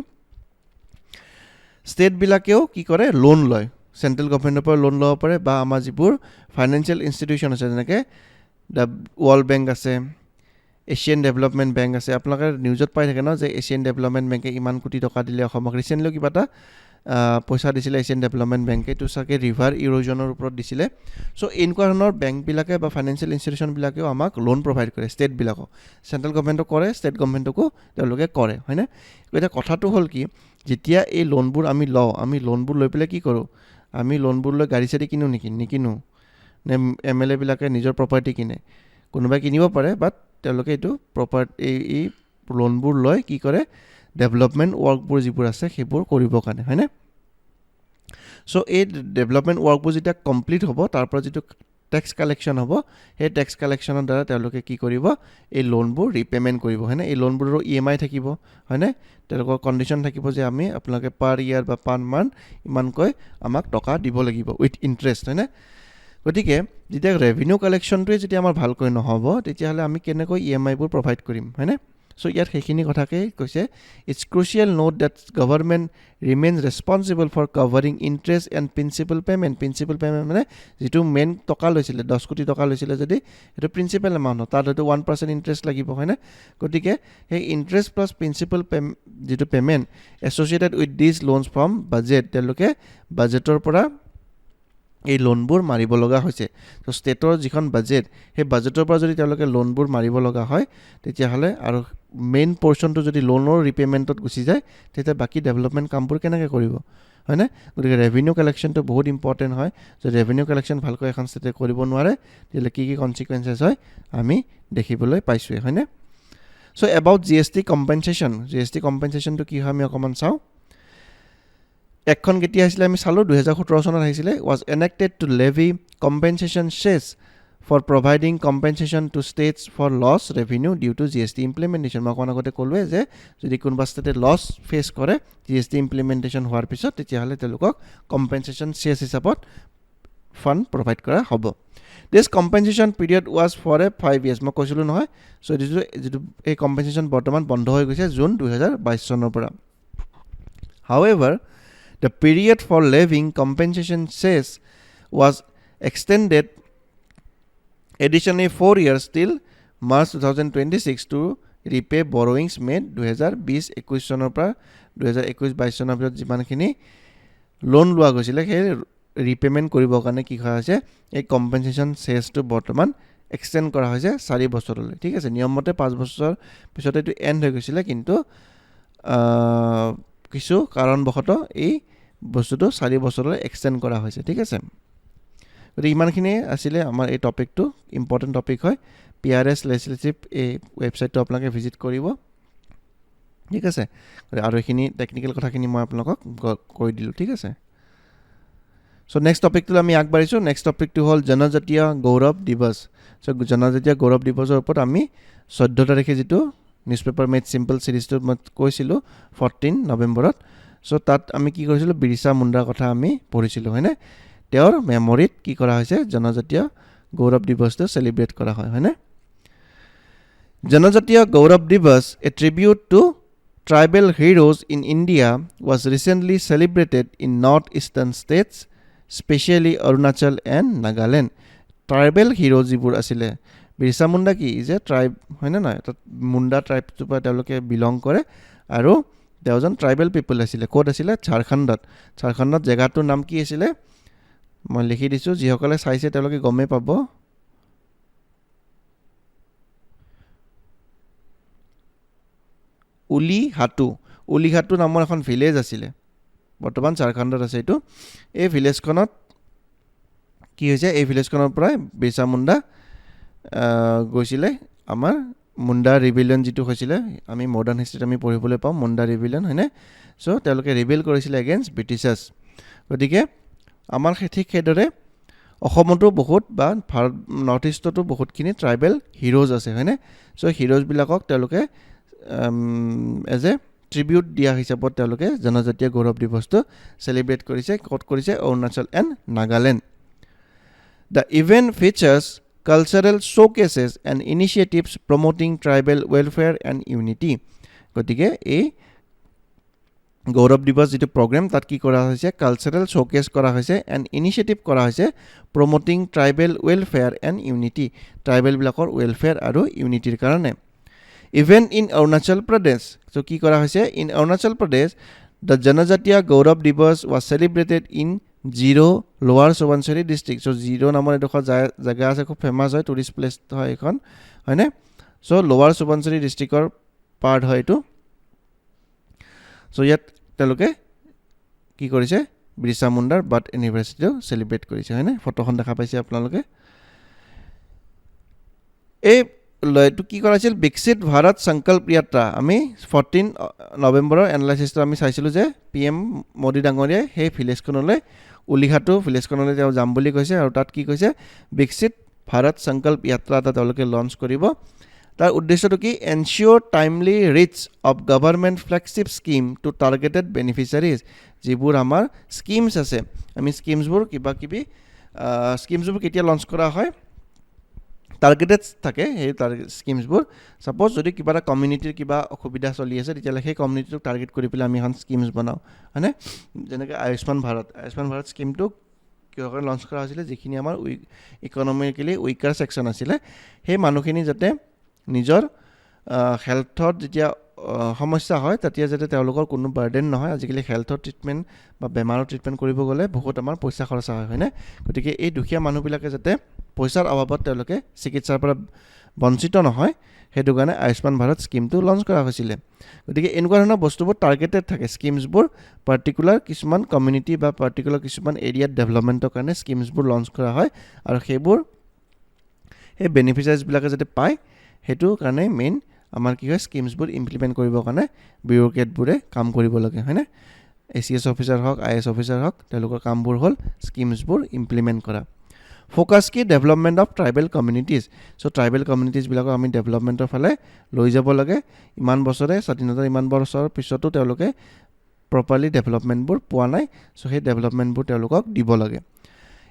state বিলাকেও কি কৰে লোন লয় সেন্ট্ৰেল গভৰ্ণমেণ্টৰ পৰা লোন ল'ব পাৰে বা আমাৰ যিবোৰ ফাইনেন্সিয়েল ইনষ্টিটিউচন আছে যেনেকৈ দ্য ৱৰ্ল্ড বেংক আছে এছিয়ান ডেভেলপমেণ্ট বেংক আছে আপোনালোকে নিউজত পাই থাকে ন যে এছিয়ান ডেভেলপমেণ্ট বেংকে ইমান কোটি টকা দিলে অসমক ৰিচেণ্টলি কিবা এটা পইচা দিছিলে এছিয়ান ডেভেলপমেণ্ট বেংকে এইটো চাগে ৰিভাৰ ইৰোজনৰ ওপৰত দিছিলে চ' এনেকুৱা ধৰণৰ বেংকবিলাকে বা ফাইনেন্সিয়েল ইনষ্টিটিউচনবিলাকেও আমাক লোন প্ৰভাইড কৰে ষ্টেটবিলাকক চেণ্ট্ৰেল গভৰ্ণমেণ্টক কৰে ষ্টেট গভৰ্ণমেণ্টকো তেওঁলোকে কৰে হয়নে এতিয়া কথাটো হ'ল কি যেতিয়া এই লোনবোৰ আমি লওঁ আমি লোনবোৰ লৈ পেলাই কি কৰোঁ আমি লোনবোৰ লৈ গাড়ী চাড়ী কিনো নেকি নিকিনো নে MLA বিলাকে নিজৰ প্ৰপাৰ্টি কিনে কোনোবাই কিনিব পাৰে বাট তেওঁলোকে এইটো এই লোনবোৰ লৈ কি কৰে ডেভেলপমেণ্ট ৱৰ্কবোৰ যিবোৰ আছে সেইবোৰ কৰিবৰ কাৰণে হয়নে চ' এই ডেভেলপমেণ্ট ৱৰ্কবোৰ যেতিয়া কমপ্লিট হ'ব তাৰ পৰা যিটো টেক্স কালেকশ্যন হ'ব সেই টেক্স কালেকশ্যনৰ দ্বাৰা তেওঁলোকে কি কৰিব এই লোনবোৰ ৰিপেমেণ্ট কৰিব হয়নে এই লোনবোৰৰ EMI থাকিব হয়নে তেওঁলোকৰ কণ্ডিশ্যন থাকিব যে আমি আপোনালোকে পাৰ ইয়াৰ বা পাৰ মান্থ ইমানকৈ আমাক টকা দিব লাগিব উইথ ইণ্টাৰেষ্ট হয়নে গতিকে যেতিয়া ৰেভিনিউ কালেকশ্যনটোৱে যেতিয়া আমাৰ ভালকৈ নহ'ব তেতিয়াহ'লে আমি কেনেকৈ EMIবোৰ প্ৰভাইড কৰিম হয়নে চ' ইয়াত সেইখিনি কথাকেই কৈছে it's crucial note that government remains responsible for covering interest and principal payment মানে যিটো মেইন টকা লৈছিলে 10 কোটি টকা লৈছিলে যদি সেইটো প্ৰিন্সিপাল এমাউণ্ট তাত হয়তো 1% ইণ্টাৰেষ্ট লাগিব হয়নে গতিকে সেই ইণ্টাৰেষ্ট প্লাছ প্ৰিন্সিপাল যিটো payment associated with this loans from budget তেওঁলোকে বাজেটৰ পৰা এই লোনবোৰ মাৰিব লগা হৈছে তো ষ্টেটৰ যিখন বাজেট সেই বাজেটৰ পৰা যদি তেওঁলোকে লোনবোৰ মাৰিব লগা হয় তেতিয়াহ'লে আৰু মেইন পৰ্চনটো যদি লোনৰ ৰিপেমেণ্টত গুচি যায় তেতিয়া বাকী ডেভেলপমেণ্ট কামবোৰ কেনেকৈ কৰিব হয়নে গতিকে ৰেভিনিউ কালেকশ্যনটো বহুত ইম্পৰ্টেণ্ট হয় যদি ৰেভিনিউ কালেকশ্যন ভালকৈ এখন ষ্টেটে কৰিব নোৱাৰে তেতিয়াহ'লে কি কনচিকুৱেঞ্চেছ হয় আমি দেখিবলৈ পাইছোঁৱেই হয়নে চ' এবাউট GST কম্পেনচেশ্যনটো কি হয় আমি অকণমান চাওঁ এখন কেতিয়া আহিছিলে আমি চালোঁ 2017 চনত আহিছিলে was enacted to levy compensation cess for providing compensation to states for loss revenue due to GST implementation মই অকণ আগতে ক'লোৱে যে যদি কোনোবা ষ্টেটে লছ ফেচ কৰে GST implementation হোৱাৰ পিছত তেতিয়াহ'লে তেওঁলোকক compensation cess হিচাপত ফাণ্ড প্ৰভাইড কৰা হ'ব This compensation period was for a 5 years মই কৈছিলোঁ নহয় চ' যিটো এই compensation বৰ্তমান বন্ধ হৈ গৈছে জুন 2022 চনৰ পৰা However the period for levying compensation cess was extended additionally 4 years till March 2026 to repay borrowings made 2020-21 চনৰ পৰা 2021-22 চনৰ ভিতৰত যিমানখিনি লোন লোৱা গৈছিলে সেই ৰিপেমেণ্ট কৰিবৰ কাৰণে কি কৰা হৈছে এই কম্পেনচেশ্যন চেছটো বৰ্তমান এক্সটেণ্ড কৰা হৈছে 4 বছৰলৈ ঠিক আছে নিয়মমতে 5 বছৰ পিছত এইটো এণ্ড হৈ গৈছিলে কিন্তু কিছু কাৰণবশতঃ এই বস্তুটো 4 বছৰলৈ এক্সটেণ্ড কৰা হৈছে ঠিক আছে গতিকে ইমানখিনি আছিলে আমাৰ এই টপিকটো ইম্পৰ্টেণ্ট টপিক হয় PRS লেজিসলেটিভ এই ৱেবছাইটটো আপোনালোকে ভিজিট কৰিব ঠিক আছে আৰু এইখিনি টেকনিকেল কথাখিনি মই আপোনালোকক কৈ দিলোঁ ঠিক আছে চ' নেক্সট টপিকটো আমি আগবাঢ়িছোঁ নেক্সট টপিকটো হ'ল জনজাতীয় গৌৰৱ দিৱস চ' জনজাতীয় গৌৰৱ দিৱসৰ ওপৰত আমি 14 তাৰিখে যিটো নিউজ পেপাৰ মেড চিম্পল চিৰিজটো মই কৈছিলোঁ 14 নৱেম্বৰত চ' তাত আমি কি কৰিছিলোঁ বিৰছা মুণ্ডাৰ কথা আমি পঢ়িছিলোঁ হয়নে তেওঁৰ মেমৰিত কি কৰা হৈছে জনজাতীয় গৌৰৱ দিৱসটো চেলিব্ৰেট কৰা হয় হয়নে Janjatiya Gaurav Divas a tribute to tribal heroes in India was recently celebrated in northeastern states specially Arunachal and Nagaland tribal hero যিবোৰ আছিলে বিৰছা মুণ্ডা কি ইজ এ ট্ৰাইব হয়নে নহয় তাত মুণ্ডা ট্ৰাইবটোৰ পৰা তেওঁলোকে বিলং কৰে আৰু তেওঁজন ট্ৰাইবেল পিপল আছিলে ক'ত আছিলে ঝাৰখণ্ডত জেগাটোৰ নাম কি আছিলে মই লিখি দিছোঁ যিসকলে চাইছে তেওঁলোকে গমেই পাব উলিহাটু নামৰ এখন ভিলেজ আছিলে বৰ্তমান ঝাৰখণ্ডত আছে এইটো এই ভিলেজখনত কি হৈছে এই ভিলেজখনৰ পৰাই বিৰছা মুণ্ডা গৈছিলে আমাৰ মুণ্ডা ৰিবিলিয়ন যিটো হৈছিলে আমি মডাৰ্ণ হিষ্ট্ৰীত আমি পঢ়িবলৈ পাওঁ মুণ্ডা ৰিবিলিয়ন হয়নে চ' তেওঁলোকে ৰিবেল কৰিছিলে এগেইনষ্ট ব্ৰিটিছাৰ্ছ গতিকে আমাৰ ঠিক সেইদৰে অসমতো বহুত বা ভাৰত নৰ্থ ইষ্টতো বহুতখিনি ট্ৰাইবেল হিৰোজ আছে হয়নে চ' হিৰোজবিলাকক তেওঁলোকে এজ এ ট্ৰিবিউট দিয়া হিচাপত তেওঁলোকে জনজাতীয় গৌৰৱ দিৱসটো চেলিব্ৰেট কৰিছে ক'ত কৰিছে Arunachal and Nagaland the event features cultural showcases and initiatives promoting tribal welfare and unity গতিকে এই গৌৰৱ দিৱস যিটো প্ৰগ্ৰেম তাত কি কৰা হৈছে কালচাৰেল শ্ব'কেছ কৰা হৈছে এণ্ড ইনিচিয়েটিভ কৰা হৈছে promoting tribal welfare and unity ট্ৰাইবেলবিলাকৰ ৱেলফেয়াৰ আৰু ইউনিটিৰ কাৰণে event in Arunachal Pradesh so' কি কৰা হৈছে ইন অৰুণাচল প্ৰদেশ দ্য জনজাতীয় গৌৰৱ দিৱস ৱাজ চেলিব্ৰেটেড ইন জিৰ' লোৱাৰ সুবনচিৰি ডিষ্ট্ৰিক্ট চ' জিৰ' নামৰ এডোখৰ জেগা আছে খুব ফেমাছ হয় টুৰিষ্ট প্লেচ হয় এইখন হয়নে চ' লোৱাৰ সুবনচিৰি ডিষ্ট্ৰিক্টৰ পাৰ্ট হয় এইটো চ' ইয়াত তেওঁলোকে কি কৰিছে বিৰছা মুণ্ডাৰ বাৰ্থ এনিভাৰ্চাৰীটো চেলিব্ৰেট কৰিছে হয়নে ফটোখন দেখা পাইছে আপোনালোকে এইটো কি কৰা হৈছিল বিকশিত ভাৰত সংকল্প যাত্ৰা আমি 14 নৱেম্বৰৰ এনালাইচিছটো আমি চাইছিলোঁ যে PM মোদী ডাঙৰীয়াই সেই ভিলেজখনলৈ উলিহাটু ভিলেজখনলৈ তেওঁ যাম বুলি কৈছে আৰু তাত কি কৈছে বিকশিত ভাৰত সংকল্প যাত্ৰা এটা তেওঁলোকে লঞ্চ কৰিব তাৰ উদ্দেশ্যটো কি ensure timely reach of government flagship scheme to targeted beneficiaries যিবোৰ আমাৰ স্কিমছ আছে আমি স্কিমছবোৰ কিবাকিবি স্কিমছবোৰ কেতিয়া লঞ্চ কৰা হয় টাৰ্গেটেড থাকে সেই স্কিমছবোৰ ছাপ'জ যদি কিবা এটা কমিউনিটিৰ কিবা অসুবিধা চলি আছে তেতিয়াহ'লে সেই কমিউনিটিটোক টাৰ্গেট কৰি পেলাই আমি এখন স্কিমছ বনাওঁ হয়নে যেনেকৈ আয়ুষ্মান ভাৰত স্কিমটো কিহৰ লঞ্চ কৰা হৈছিলে যিখিনি আমাৰ ইকনমিকেলি উইকাৰ ছেকশ্যন আছিলে সেই মানুহখিনি যাতে নিজৰ হেল্থত যেতিয়া সমস্যা হয় তেতিয়া যাতে তেওঁলোকৰ কোনো বাৰ্ডেন নহয় আজিকালি হেল্থৰ ট্ৰিটমেণ্ট বা বেমাৰৰ ট্ৰিটমেণ্ট কৰিব গ'লে বহুত আমাৰ পইচা খৰচা হয় হয়নে গতিকে এই দুখীয়া মানুহবিলাকে যাতে পইচাৰ অভাৱত তেওঁলোকে চিকিৎসাৰ পৰা বঞ্চিত নহয় সেইটো কাৰণে আয়ুষ্মান ভাৰত স্কিমটো লঞ্চ কৰা হৈছিলে গতিকে এনেকুৱা ধৰণৰ বস্তুবোৰ টাৰ্গেটেড থাকে স্কিমছবোৰ পাৰ্টিকুলাৰ কিছুমান কমিউনিটি বা পাৰ্টিকুলাৰ কিছুমান এৰিয়াত ডেভেলপমেণ্টৰ কাৰণে স্কিমছবোৰ লঞ্চ কৰা হয় আৰু সেইবোৰ সেই বেনিফিচিয়াৰিজবিলাকে যাতে পায় সেইটো কাৰণে মেইন আমাৰ কি হয় স্কিমছবোৰ ইমপ্লিমেণ্ট কৰিবৰ কাৰণে বিউৰ'ক্ৰেটবোৰে কাম কৰিব লাগে হয়নে ACS অফিচাৰ হওক IS অফিচাৰ হওক তেওঁলোকৰ কামবোৰ হ'ল স্কিমছবোৰ ইমপ্লিমেণ্ট কৰা ফ'কাছ কি development of tribal communities so' tribal কমিউনিটিজবিলাকক আমি ডেভেলপমেণ্টৰ ফালে লৈ যাব লাগে ইমান বছৰে স্বাধীনতাৰ ইমান বছৰৰ পিছতো তেওঁলোকে প্ৰপাৰলি ডেভেলপমেণ্টবোৰ পোৱা নাই চ' সেই ডেভেলপমেণ্টবোৰ তেওঁলোকক দিব লাগে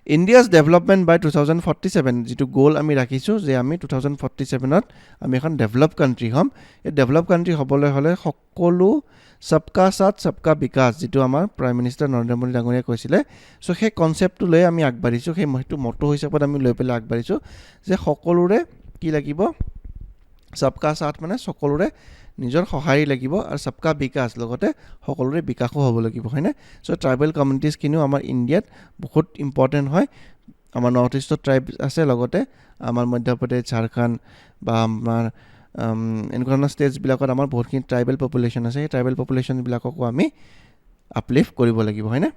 ইণ্ডিয়াছ ডেভেলপমেণ্ট বাই 2047 যিটো গ'ল আমি ৰাখিছোঁ যে আমি 2047ত আমি এখন ডেভেলপ কাণ্ট্ৰি হ'ম এই ডেভেলপ কাণ্ট্ৰি হ'বলৈ হ'লে সকলো সবকা সাথ সবকা বিকাশ যিটো আমাৰ প্ৰাইম মিনিষ্টাৰ নৰেন্দ্ৰ মোদী ডাঙৰীয়াই কৈছিলে চ' সেই কনচেপ্টটো লৈ আমি আগবাঢ়িছোঁ সেইটো মটো হিচাপত আমি লৈ পেলাই আগবাঢ়িছোঁ যে সকলোৰে কি লাগিব সবকা সাথ মানে সকলোৰে নিজৰ সহায় লাগিব আৰু সবকা বিকাশ লগতে সকলোৰে বিকাশো হ'ব লাগিব হয়নে চ' ট্ৰাইবেল কমিউনিটিজখিনিও আমাৰ ইণ্ডিয়াত বহুত ইম্পৰ্টেণ্ট হয় আমাৰ নৰ্থ ইষ্টত ট্ৰাইব আছে লগতে আমাৰ মধ্যপ্ৰদেশ ঝাৰখণ্ড বা আমাৰ এনেকুৱা ধৰণৰ ষ্টেটছবিলাকত আমাৰ বহুতখিনি ট্ৰাইবেল পপুলেশ্যন আছে সেই ট্ৰাইবেল পপুলেশ্যনবিলাককো আমি আপলিফ্ট কৰিব লাগিব হয়নে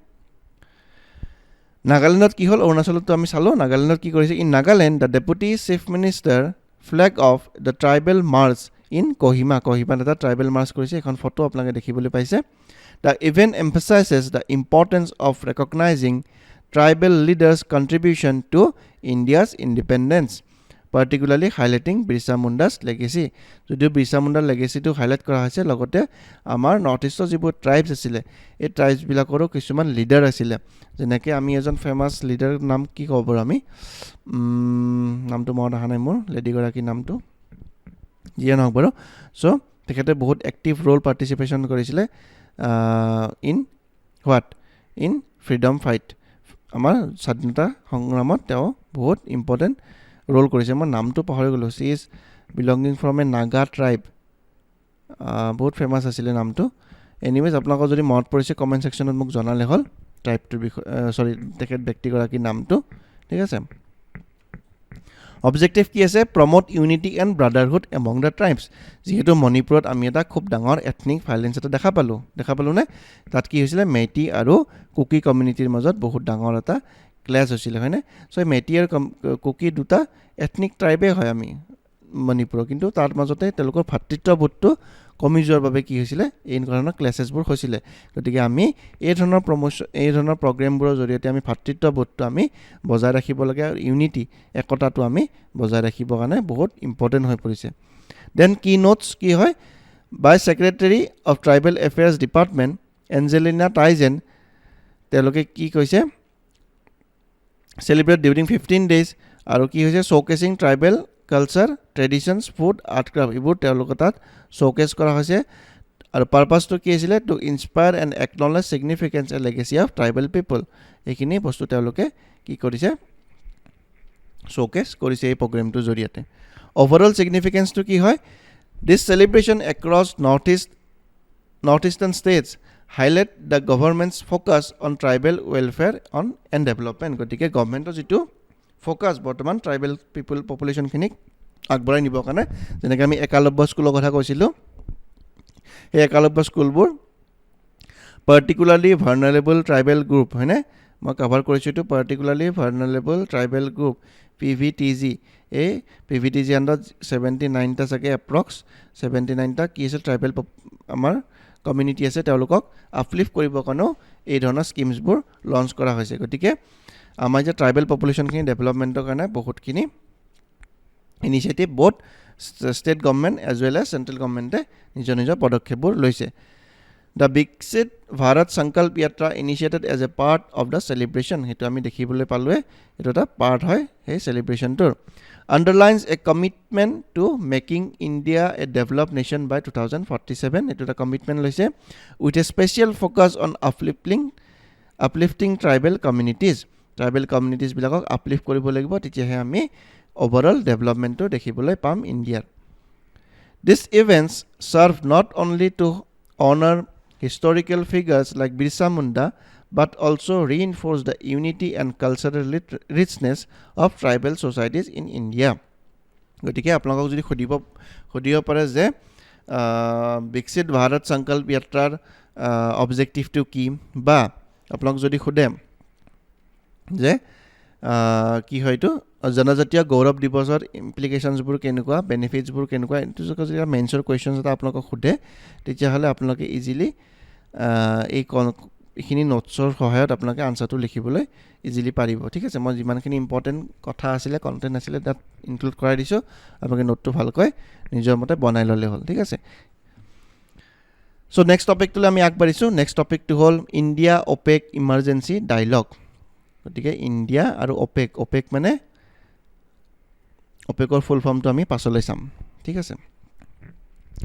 নাগালেণ্ডত কি হ'ল অৰুণাচলতো আমি চালোঁ নাগালেণ্ডত কি কৰিছে in Nagaland the deputy chief minister flag off the tribal march in কহিমাত এটা ট্ৰাইবেল মাৰ্চ কৰিছে এখন ফটো আপোনালোকে দেখিবলৈ পাইছে the event emphasizes the importance of recognizing tribal leaders contribution to India's independence particularly highlighting Birsa Munda's legacy যদিও বিৰছা মুণ্ডাৰ লেগেচিটো highlight কৰা হৈছে লগতে আমাৰ নৰ্থ ইষ্টৰ যিবোৰ ট্ৰাইবছ আছিলে এই ট্ৰাইবছবিলাকৰো কিছুমান লিডাৰ আছিলে যেনেকৈ আমি এজন ফেমাছ লিডাৰ নাম কি ক'ব পাৰোঁ আমি নামটো মনত অহা নাই মোৰ লেডিগৰাকীৰ নামটো যিয়ে নহওক বাৰু চ' তেখেতে বহুত এক্টিভ ৰ'ল পাৰ্টিচিপেশ্যন কৰিছিলে ইন ফ্ৰীডম ফাইট আমাৰ স্বাধীনতা সংগ্ৰামত তেওঁ বহুত ইম্পৰ্টেণ্ট ৰোল কৰিছে মই নামটো পাহৰি গ'লো she is belonging from a Naga tribe বহুত ফেমাছ আছিলে নামটো এনিৱেজ আপোনালোকৰ যদি মনত পৰিছে কমেণ্ট ছেকশ্যনত মোক জনালে হ'ল ট্ৰাইবটোৰ বিষয়ে সৰি তেখেত ব্যক্তিগৰাকীৰ নামটো ঠিক আছে অবজেক্টিভ কি আছে promote unity and brotherhood among the tribes যিহেতু মণিপুৰত আমি এটা খুব ডাঙৰ এথনিক ভাইলেঞ্চ এটা দেখা পালোঁ নে তাত কি হৈছিলে মেইটি আৰু কুকি কমিউনিটিৰ মাজত বহুত ডাঙৰ এটা ক্লেছ হৈছিলে হয়নে চ' মেইটি আৰু কুকি দুটা এথনিক ট্ৰাইবে হয় আমি মণিপুৰৰ কিন্তু তাৰ মাজতে তেওঁলোকৰ ভাতৃত্ববোধটো কমি যোৱাৰ বাবে কি হৈছিলে এই ধৰণৰ ক্লেছেছবোৰ হৈছিলে গতিকে আমি এই ধৰণৰ প্ৰগ্ৰেমবোৰৰ জৰিয়তে আমি ভাতৃত্ববোধটো আমি বজাই ৰাখিব লাগে আৰু ইউনিটি একতাটো আমি বজাই ৰাখিবৰ কাৰণে বহুত ইম্পৰ্টেণ্ট হৈ পৰিছে দেন কি নোটছ কি হয় by secretary of tribal affairs department Angelina Taijen তেওঁলোকে কি কৈছে চেলিব্ৰেট ডিউৰিং 15 days আৰু কি হৈছে showcasing tribal culture traditions food art craft এইবোৰ তেওঁলোকৰ তাত শ্ব'কেছ কৰা হৈছে আৰু পাৰপাছটো কি আছিলে to inspire and acknowledge significance and legacy of tribal people এইখিনি বস্তু তেওঁলোকে কি কৰিছে শ্ব'কেছ কৰিছে এই প্ৰগ্ৰেমটোৰ জৰিয়তে অভাৰঅল ছিগনিফিকেঞ্চটো কি হয় this celebration across north eastern states highlight the government's focus on tribal welfare and development গতিকে গভৰ্ণমেণ্টৰ যিটো ফ'কাছ বৰ্তমান ট্ৰাইবেল পপুলেশ্যনখিনিক আগবঢ়াই নিবৰ কাৰণে যেনেকৈ আমি একালব্য স্কুলৰ কথা কৈছিলোঁ সেই একালব্য স্কুলবোৰ পাৰ্টিকুলাৰলি ভাৰ্নাৰেবল ট্ৰাইবেল গ্ৰুপ হয়নে মই কভাৰ কৰিছোঁ এইটো পাৰ্টিকুলাৰলি ভাৰ্নাৰেবল ট্ৰাইবেল গ্ৰুপ PVTG এই PVTG আণ্ডাৰত 79টা চাগে এপ্ৰক্স 79টা কি আছে ট্ৰাইবেল আমাৰ কমিউনিটি আছে তেওঁলোকক আপলিফ্ট কৰিবৰ কাৰণেও এই ধৰণৰ স্কিমছবোৰ লঞ্চ কৰা হৈছে গতিকে আমাৰ যে ট্ৰাইবেল পপুলেশ্যনখিনি ডেভেলপমেণ্টৰ কাৰণে বহুতখিনি initiative both state government as well as central গভৰ্ণমেণ্টে নিজৰ পদক্ষেপবোৰ লৈছে the Viksit Bharat Sankalp Yatra initiated as a part of the celebration সেইটো আমি দেখিবলৈ পালোঁৱে এইটো এটা পাৰ্ট হয় সেই চেলিব্ৰেশ্যনটোৰ underlines a commitment to making India a develop nation by 2047 এইটো এটা কমিটমেণ্ট লৈছে with a special focus on uplifting tribal কমিউনিটিজবিলাকক আপলিফ্ট কৰিব লাগিব তেতিয়াহে আমি overall developmentটো দেখিবলৈ পাম ইণ্ডিয়াৰ This events serve not only to honor historical figures like Birsa Munda but also reinforce the unity and cultural richness of tribal societies in India গতিকে আপোনালোকক যদি সুধিব পাৰে যে বিকশিত ভাৰত সংকল্প যাত্ৰাৰ অবজেক্টিভটো কি বা আপোনালোক যদি সোধে যে কি হয়তো জনজাতীয় গৌৰৱ দিৱসৰ ইমপ্লিকেশ্যনছবোৰ কেনেকুৱা বেনিফিটছবোৰ কেনেকুৱা এইটো যদি মেইনছৰ কুৱেশ্যনছ এটা আপোনালোকক সোধে তেতিয়াহ'লে আপোনালোকে ইজিলি এইখিনি নোটছৰ সহায়ত আপোনালোকে আনচাৰটো লিখিবলৈ ইজিলি পাৰিব ঠিক আছে মই যিমানখিনি ইম্পৰ্টেণ্ট কথা আছিলে কণ্টেণ্ট আছিলে তাত ইনক্লুড কৰাই দিছোঁ আপোনালোকে নোটটো ভালকৈ নিজৰ মতে বনাই ল'লে হ'ল ঠিক আছে চ' নেক্সট টপিকটোলৈ আমি আগবাঢ়িছোঁ নেক্সট টপিকটো হ'ল ইণ্ডিয়া অপেক ইমাৰ্জেঞ্চি ডাইলগ গতিকে ইণ্ডিয়া আৰু অপেক মানে অপেকৰ ফুল ফৰ্মটো আমি পাছলৈ চাম ঠিক আছে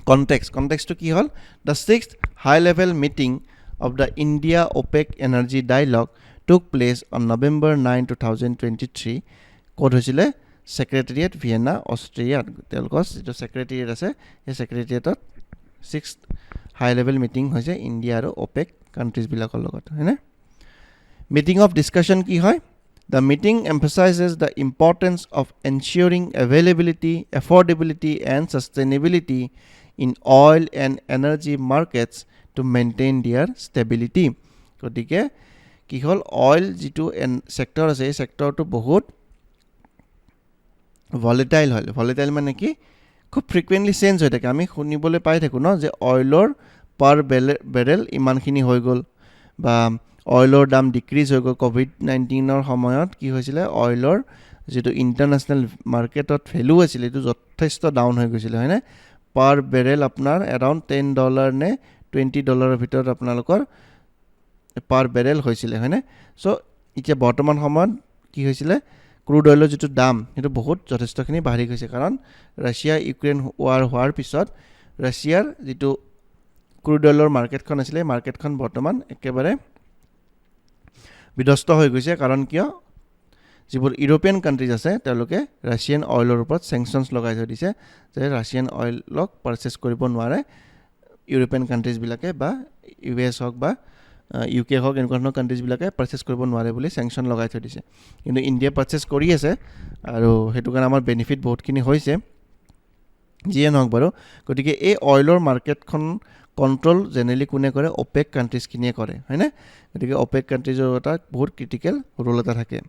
কনটেক্সটটো কি হ'ল the 6th high level meeting of the India OPEC energy dialogue took place on November 9, 2023 ক'ত হৈছিলে ছেক্ৰেটেৰিয়েট ভিয়েনা অষ্ট্ৰিয়াত তেওঁলোকৰ যিটো ছেক্ৰেটেৰিয়েট আছে সেই ছেক্ৰেটেৰিয়েটত 6th হাই লেভেল মিটিং হৈছে ইণ্ডিয়া আৰু অপেক কাণ্ট্ৰিজবিলাকৰ লগত হয়নে মিটিং অফ ডিছকাশ্যন কি হয় The meeting emphasizes the importance of ensuring availability, affordability and sustainability in oil and energy markets to maintain their stability. গতিকে কি হ'ল অইল যিটো সেক্টৰ আছে এই সেক্টৰটো বহুত ভলেটাইল হয় ভলেটাইল মানে কি খুব ফ্ৰিকুৱেণ্টলি চেঞ্জ হৈ থাকে আমি শুনিবলৈ পাই থাকোঁ ন যে অইলৰ পাৰ বেৰেল ইমানখিনি হৈ গ'ল বা অইলৰ দাম ডিক্ৰিজ হৈ গ'ল COVID-19 সময়ত কি হৈছিলে অইলৰ যিটো ইণ্টাৰনেশ্যনেল মাৰ্কেটত ভেলু আছিলে এইটো যথেষ্ট ডাউন হৈ গৈছিলে হয়নে পাৰ বেৰেল আপোনাৰ এৰাউণ্ড $10 নে $20 ভিতৰত আপোনালোকৰ পাৰ বেৰেল হৈছিলে হয়নে চ' এতিয়া বৰ্তমান সময়ত কি হৈছিলে ক্ৰুড অইলৰ যিটো দাম সেইটো বহুত যথেষ্টখিনি বাঢ়ি গৈছে কাৰণ ৰাছিয়া ইউক্ৰেইন ৱাৰ হোৱাৰ পিছত ৰাছিয়াৰ যিটো ক্ৰুড অইলৰ মাৰ্কেটখন আছিলে মাৰ্কেটখন বৰ্তমান একেবাৰে বিধ্বস্ত হৈ গৈছে কাৰণ কিয় যিবোৰ ইউৰোপিয়ান কান্ট্ৰিজ আছে তেওঁলোকে ৰাছিয়ান অইলৰ ওপৰত চেংচনছ লগাই থৈ দিছে যে ৰাছিয়ান অইলক পাৰচেজ কৰিব নোৱাৰে ইউৰোপিয়ান কান্ট্ৰিজবিলাকে বা US হওক বা UK হওক এনেকুৱা ধৰণৰ কান্ট্ৰিজবিলাকে পাৰচেজ কৰিব নোৱাৰে বুলি চেংচন লগাই থৈ দিছে কিন্তু ইণ্ডিয়া পাৰচেজ কৰি আছে আৰু সেইটো কাৰণে আমাৰ বেনিফিট বহুতখিনি হৈছে যিয়ে নহওক বাৰু গতিকে এই অইলৰ মাৰ্কেটখন কণ্ট্ৰল জেনেৰেলি কোনে কৰে OPEC কান্ট্ৰিজখিনিয়ে কৰে হয়নে গতিকে OPEC কান্ট্ৰিজৰ এটা বহুত ক্ৰিটিকেল ৰোল এটা থাকে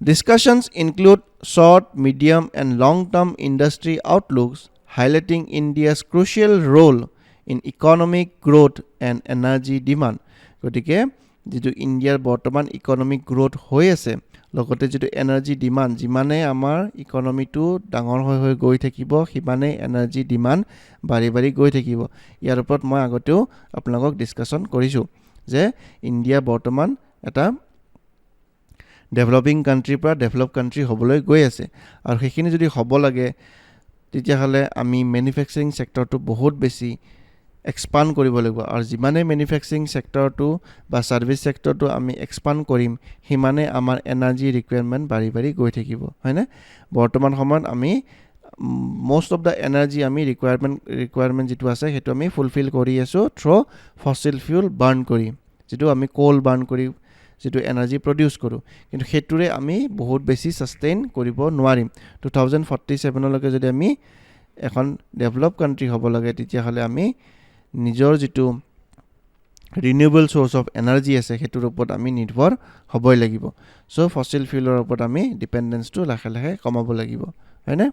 Discussions include short, medium and long-term industry outlooks highlighting India's crucial role in economic growth and energy demand. গতিকে যেটো ইন্ডিয়াৰ বৰ্তমান ইকোনমিক গ্ৰোথ হৈ আছে লগতে যেটো এনাৰ্জি ডিমান্ড যিমানে আমাৰ ইকোনমিটো ডাঙৰ হৈ গৈ থাকিব সিমানে এনাৰ্জি ডিমান্ড বাঢ়ি গৈ থাকিব ইয়াৰ ওপৰত মই আগতেও আপোনালোকক ডিসকাশন কৰিছো যে ইন্ডিয়া বৰ্তমান এটা ডেভেলপিং কান্ট্ৰি পৰা ডেভেলপ কান্ট্ৰি হ'বলৈ গৈ আছে আৰু সেইখিনি যদি হ'ব লাগে তেতিয়া হলে আমি ম্যানুফ্যাকচাৰিং সেক্টৰটো বহুত বেছি এক্সপান্ড কৰিব লাগিব আৰু যিমানে ম্যানুফ্যাকচাৰিং সেক্টৰটো বা সাৰ্ভিস সেক্টৰটো আমি এক্সপান্ড কৰিম হিমানে আমাৰ এনাৰ্জি ৰিকোয়াৰমেন্ট বাঢ়ি গৈ থাকিব হয়নে বৰ্তমান সময়ত আমি most of the energy আমি requirement যেটো আছে হেতু আমি ফুলফিল কৰি আছো থ্ৰু ফসিল ফুয়েল বাৰ্ন কৰি যেটো আমি কোল বাৰ্ন কৰি যেটো এনাৰ্জি প্ৰডিউস কৰো কিন্তু হেতুৰে আমি বহুত বেছি সাস্টেইন কৰিব নোৱাৰিম 2047 লৈকে যদি আমি এখন ডেভেলপ কান্ট্ৰি হ'ব লাগে তেতিয়া হলে আমি নিজৰ যেটো ৰিনিউৱেবল সোৰ্স অফ এনাৰ্জি আছে হেতুৰ ওপৰত আমি নিৰ্ভৰ হ'বই লাগিব সো ফসিল ফুয়েলৰ ওপৰত আমি ডিপেন্ডেন্সটো লাহে কমাব লাগিব হয়নে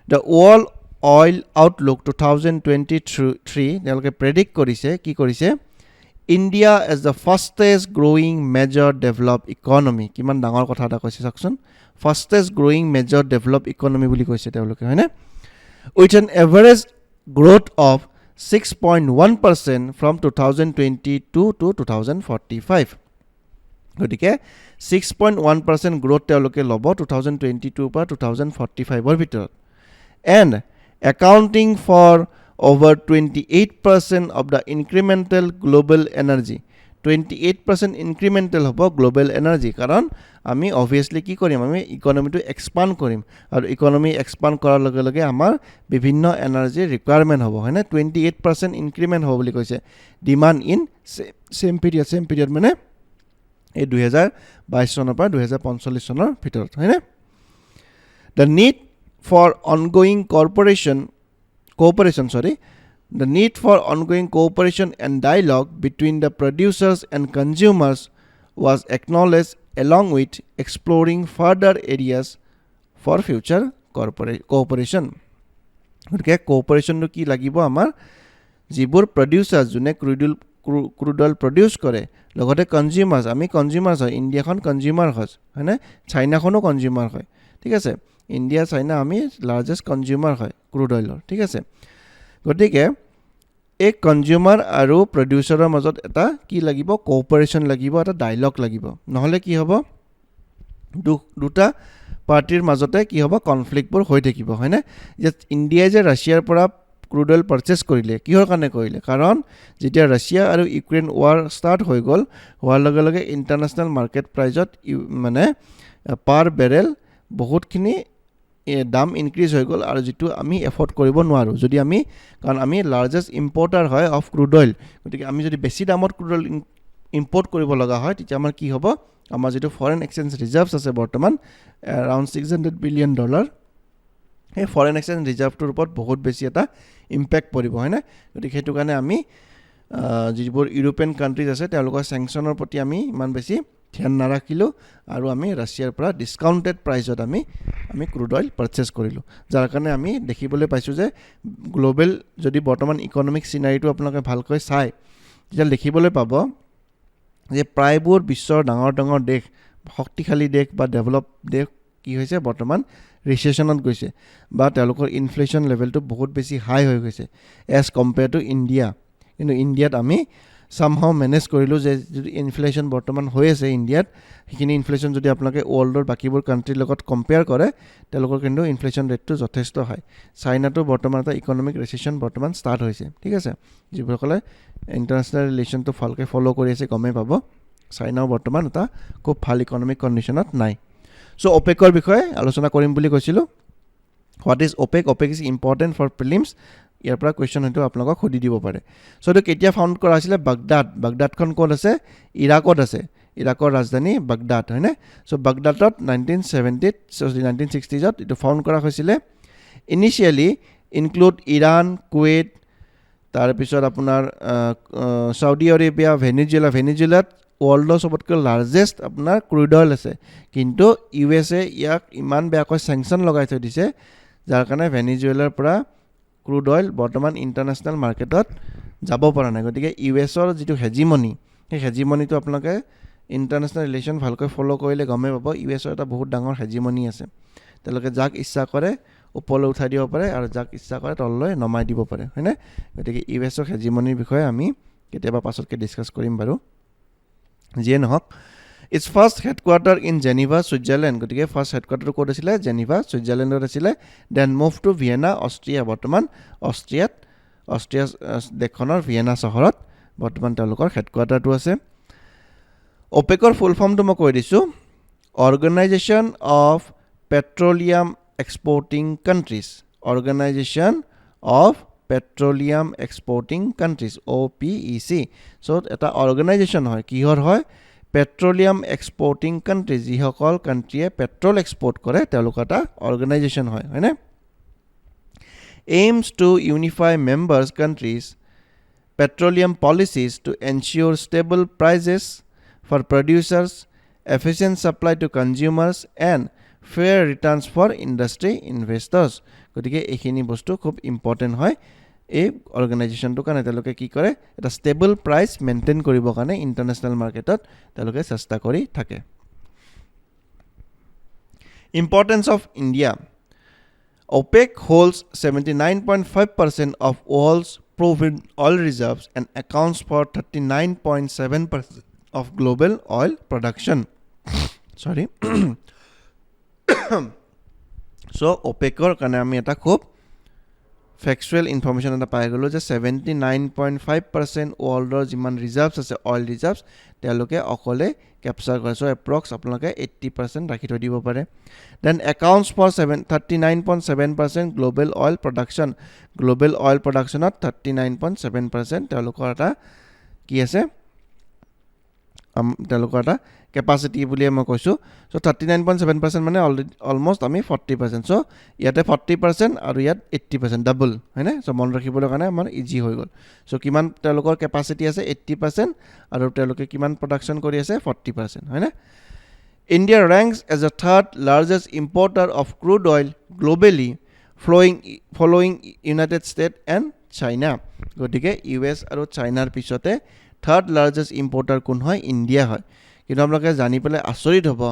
The World Oil Outlook 2023 তেওঁলোকে প্ৰেডিক্ট কৰিছে কি কৰিছে India as the fastest growing major developed economy কিমান ডাঙৰ কথা এটা কৈছে চাওকচোন fastest growing major developed economy বুলি কৈছে তেওঁলোকে হয়নে with an average growth of 6.1% from 2022 to 2045 গতিকে 6.1% growth তেওঁলোকে লব 2022 পৰা 2045 ৰ ভিতৰত and accounting for over 28% of the incremental global energy 28% incremental hobo global energy karon ami obviously ki korim ami economy to expand korim aru economy expand korar loge loge amar bibhinno energy requirement hobo hoina 28% increment hobo boli koise demand in same period mane ei 2022 sonor pa 2045 sonor bhitorot hoina the need for ongoing the need for ongoing cooperation and dialogue between the producers and consumers was acknowledged along with exploring further areas for future cooperation গতিকে cooperation টো কি লাগিব আমাৰ যিবোৰ producers জুনে crude oil produce কৰে লগতে consumers আমি consumers হয় ইন্ডিয়া খন consumer হয় হয়নে চাইনা খনো consumer হয় ঠিক আছে ইন্ডিয়া চাইনা আমি লাৰ্জেস্ট কনজিউমাৰ হয় ক্ৰুড অইলৰ ঠিক আছে গতিকে এক কনজিউমাৰ আৰু প্ৰডিউসাৰৰ মাজত এটা কি লাগিব কোঅপাৰেচন লাগিব এটা ডায়ালগ লাগিব নহলে কি হ'ব দুটা পাৰ্টিৰ মাজতে কি হ'ব কনফ্লিক্টবোৰ হৈ থাকিব হয়নে যে ইন্ডিয়া যে ৰাছিয়াৰ পৰা ক্ৰুড অইল পাৰচেজ কৰিলে কিহৰ কাৰণে কৰিলে কাৰণ যেতিয়া ৰাছিয়া আৰু ইউক্ৰেইন ওৱাৰ ষ্টাৰ্ট হৈ গল হোৱাৰ লগে লগে ইন্টাৰনেশ্যনেল মাৰ্কেট প্ৰাইজত মানে পাৰ বেৰেল বহুতখিনি দাম ইনক্ৰিজ হৈ গল আৰু যেটো আমি এফৰ্ড কৰিব নোৱাৰো যদি আমি কাৰণ আমি লাৰ্জেস্ট ইম্পৰ্টাৰ হয় অফ ক্ৰুড অইল গতিকে আমি যদি বেছি দামত ক্ৰুড অইল ইম্পৰ্ট কৰিব লগা হয় তেতিয়া আমাৰ কি হ'ব আমাৰ যেটো ফৰেন এক্সচেঞ্জ ৰিজাৰ্ভস আছে বৰ্তমান around $600 billion এই ফৰেন এক্সচেঞ্জ ৰিজাৰ্ভটোৰ ওপৰত বহুত বেছি এটা ইম্প্যাক্ট পৰিব হয়নে গতিকে হেতু কাৰণে আমি যিবোৰ ইউৰোপিয়ান কান্ট্ৰিজ আছে তেওঁলোকৰ স্যাংচনৰ প্ৰতি আমি ইমান বেছি ধ্যান নাৰাখিলো আৰু আমি ৰাছিয়াৰ পৰা ডিসকাউন্টেড প্ৰাইজত আমি ক্ৰুড অইল পাৰচেজ কৰিলো যাৰ কাৰণে আমি দেখিবলৈ পাইছো যে গ্লোবাল যদি বৰ্তমান ইকোনমিক সিনাৰিটো আপোনালোকে ভালকৈ চাই তেতিয়া দেখিবলৈ পাব যে প্ৰায়বোৰ বিশ্বৰ ডাঙৰ দেশ শক্তিশালী দেশ বা ডেভেলপ দেশ কি হৈছে বৰ্তমান ৰিসেশনত গৈছে বা তেওঁলোকৰ ইনফ্লেশন লেভেলটো বহুত বেছি হাই হৈ গৈছে এজ কম্পেয়াৰ টু ইন্ডিয়া কিন্তু ইন্ডিয়াত আমি somehow manage কৰিলো যে ইনফ্লেশন বৰ্তমান হৈ আছে ইন্ডিয়াত হিখিনি ইনফ্লেশন যদি আপোনালোকে ওয়াৰ্ল্ডৰ বাকিবোৰ কান্ট্ৰিৰ লগত কম্পেয়াৰ কৰে তেওঁলোকৰ কিন্তু ইনফ্লেশন ৰেটটো যথেষ্ট হয় চাইনাটো বৰ্তমান এটা ইকোনমিক ৰিসেশন বৰ্তমান ষ্টাৰ্ট হৈছে ঠিক আছে যিসকলে ইন্টাৰনেশ্যনেল ৰিলেশনটো ভালকৈ ফলো কৰি আছে গমে পাব চাইনাও বৰ্তমান এটা খুব ভাল ইকনমিক কণ্ডিশ্যনত নাই সো OPECৰ বিষয়ে আলোচনা কৰিম বুলি কৈছিলোঁ what is OPEC OPEC is important for prelims ইয়াৰ পৰা কুৱেশ্যন হয়তো আপোনালোকক সুধি দিব পাৰে সো এইটো কেতিয়া ফাউণ্ড কৰা হৈছিলে বাগদাদখন ক'ত আছে ইৰাকত আছে ইৰাকৰ ৰাজধানী বাগদাদ হয়নে সো বাগদাদত 1960ত এইটো ফাউণ্ড কৰা হৈছিলে ইনিচিয়েলি ইনক্লুড ইৰাণ কুৱেইট তাৰপিছত আপোনাৰ সাউদি আৰেবিয়া ভেনিজুৱেলাত ৱৰ্ল্ডৰ সবতকৈ লাৰ্জেষ্ট আপোনাৰ ক্ৰুড অইল আছে কিন্তু USA ইয়াক ইমান বেয়াকৈ চেংচন লগাই থৈ দিছে যাৰ কাৰণে ভেনিজুৱেলাৰ পৰা ক্ৰুড অইল বৰ্তমান ইণ্টাৰনেশ্যনেল মাৰ্কেটত যাব পৰা নাই গতিকে USৰ যিটো হেজিমনি সেই হেজিমনিটো আপোনালোকে ইণ্টাৰনেশ্যনেল ৰিলেশ্যন ভালকৈ ফ'ল' কৰিলে গমেই পাব USৰ এটা বহুত ডাঙৰ হেজিমনি আছে তেওঁলোকে যাক ইচ্ছা কৰে ওপৰলৈ উঠাই দিব পাৰে আৰু যাক ইচ্ছা কৰে তললৈ নমাই দিব পাৰে হয়নে গতিকে USৰ হেজিমনিৰ বিষয়ে আমি কেতিয়াবা পাছতকৈ ডিছকাছ কৰিম বাৰু যিয়ে নহওক it's first headquarter in Geneva Switzerland গতিকে ফাৰ্ষ্ট হেডকোৱাৰ্টাৰটো ক'ত আছিলে জেনিভা ছুইজাৰলেণ্ডত আছিলে then move to Vienna Austria বৰ্তমান অষ্ট্ৰিয়া দেশখনৰ ভিয়েনা চহৰত বৰ্তমান তেওঁলোকৰ হেডকোৱাৰ্টাৰটো আছে OPECৰ ফুল ফৰ্মটো মই কৈ দিছোঁ organisation of petroleum exporting countries organisation of petroleum exporting countries OPEC চ' এটা অৰ্গেনাইজেশ্যন হয় কিহৰ হয় পেট্ৰলিয়াম এক্সপৰ্টিং কাণ্ট্ৰিজ যিসকল কাণ্ট্ৰিয়ে পেট্ৰল এক্সপৰ্ট কৰে তেওঁলোকৰ এটা অৰ্গেনাইজেশ্যন হয় হয়নে aims to unify members countries petroleum policies to ensure stable prices for producers efficient supply to consumers and fair returns for industry investors গতিকে এইখিনি বস্তু খুব ইম্পৰ্টেণ্ট হয় এই অৰ্গেনাইজেশ্যনটোৰ কাৰণে তেওঁলোকে কি কৰে এটা ষ্টেবল প্ৰাইচ মেইনটেইন কৰিবৰ কাৰণে ইণ্টাৰনেশ্যনেল মাৰ্কেটত তেওঁলোকে চেষ্টা কৰি থাকে importance of India OPEC holds 79.5% of world's proven oil reserves and accounts for 39.7% of global oil production. Sorry. So OPECৰ কাৰণে আমি এটা খুব ফেক্সুৱেল ইনফৰমেশ্যন এটা পাই গ'লোঁ যে 79.5% ৱৰ্ল্ডৰ যিমান ৰিজাৰ্ভছ আছে অইল ৰিজাৰ্ভছ তেওঁলোকে অকলে কেপচাৰ কৰে চ' এপ্ৰক্স আপোনালোকে 80% ৰাখি থৈ দিব পাৰে then accounts for 39.7% global oil প্ৰডাকশ্যনত 39.7% তেওঁলোকৰ এটা কি আছে তেওঁলোকৰ এটা কেপাচিটি বুলিয়ে মই কৈছোঁ চ' 39.7% মানে অলমষ্ট আমি 40% চ' ইয়াতে 40% আৰু ইয়াত 80% ডাবল হয়নে চ' মন ৰাখিবলৈ কাৰণে আমাৰ ইজি হৈ গ'ল চ' কিমান তেওঁলোকৰ কেপাচিটি আছে 80% আৰু তেওঁলোকে কিমান প্ৰডাকশ্যন কৰি আছে 40% হয়নে India ranks as a third largest importer of crude oil globally following United State and China গতিকে US আৰু চাইনাৰ পিছতে থাৰ্ড লাৰ্জেষ্ট ইম্পৰ্টাৰ কোন হয় ইণ্ডিয়া হয় কিন্তু আপোনালোকে জানি পেলাই আচৰিত হ'ব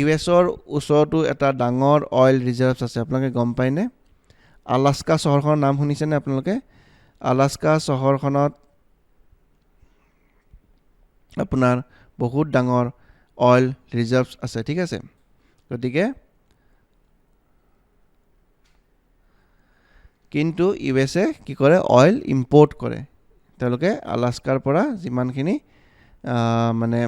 USৰ ওচৰতো এটা ডাঙৰ অইল ৰিজাৰ্ভছ আছে আপোনালোকে গম পায়নে আলাস্কা চহৰখনৰ নাম শুনিছেনে আপোনালোকে আলাস্কা চহৰখনত আপোনাৰ বহুত ডাঙৰ অইল ৰিজাৰ্ভছ আছে ঠিক আছে গতিকে কিন্তু USA কি কৰে অইল ইম্পৰ্ট কৰে তেওঁলোকে আলাস্কাৰ পৰা যিমানখিনি মানে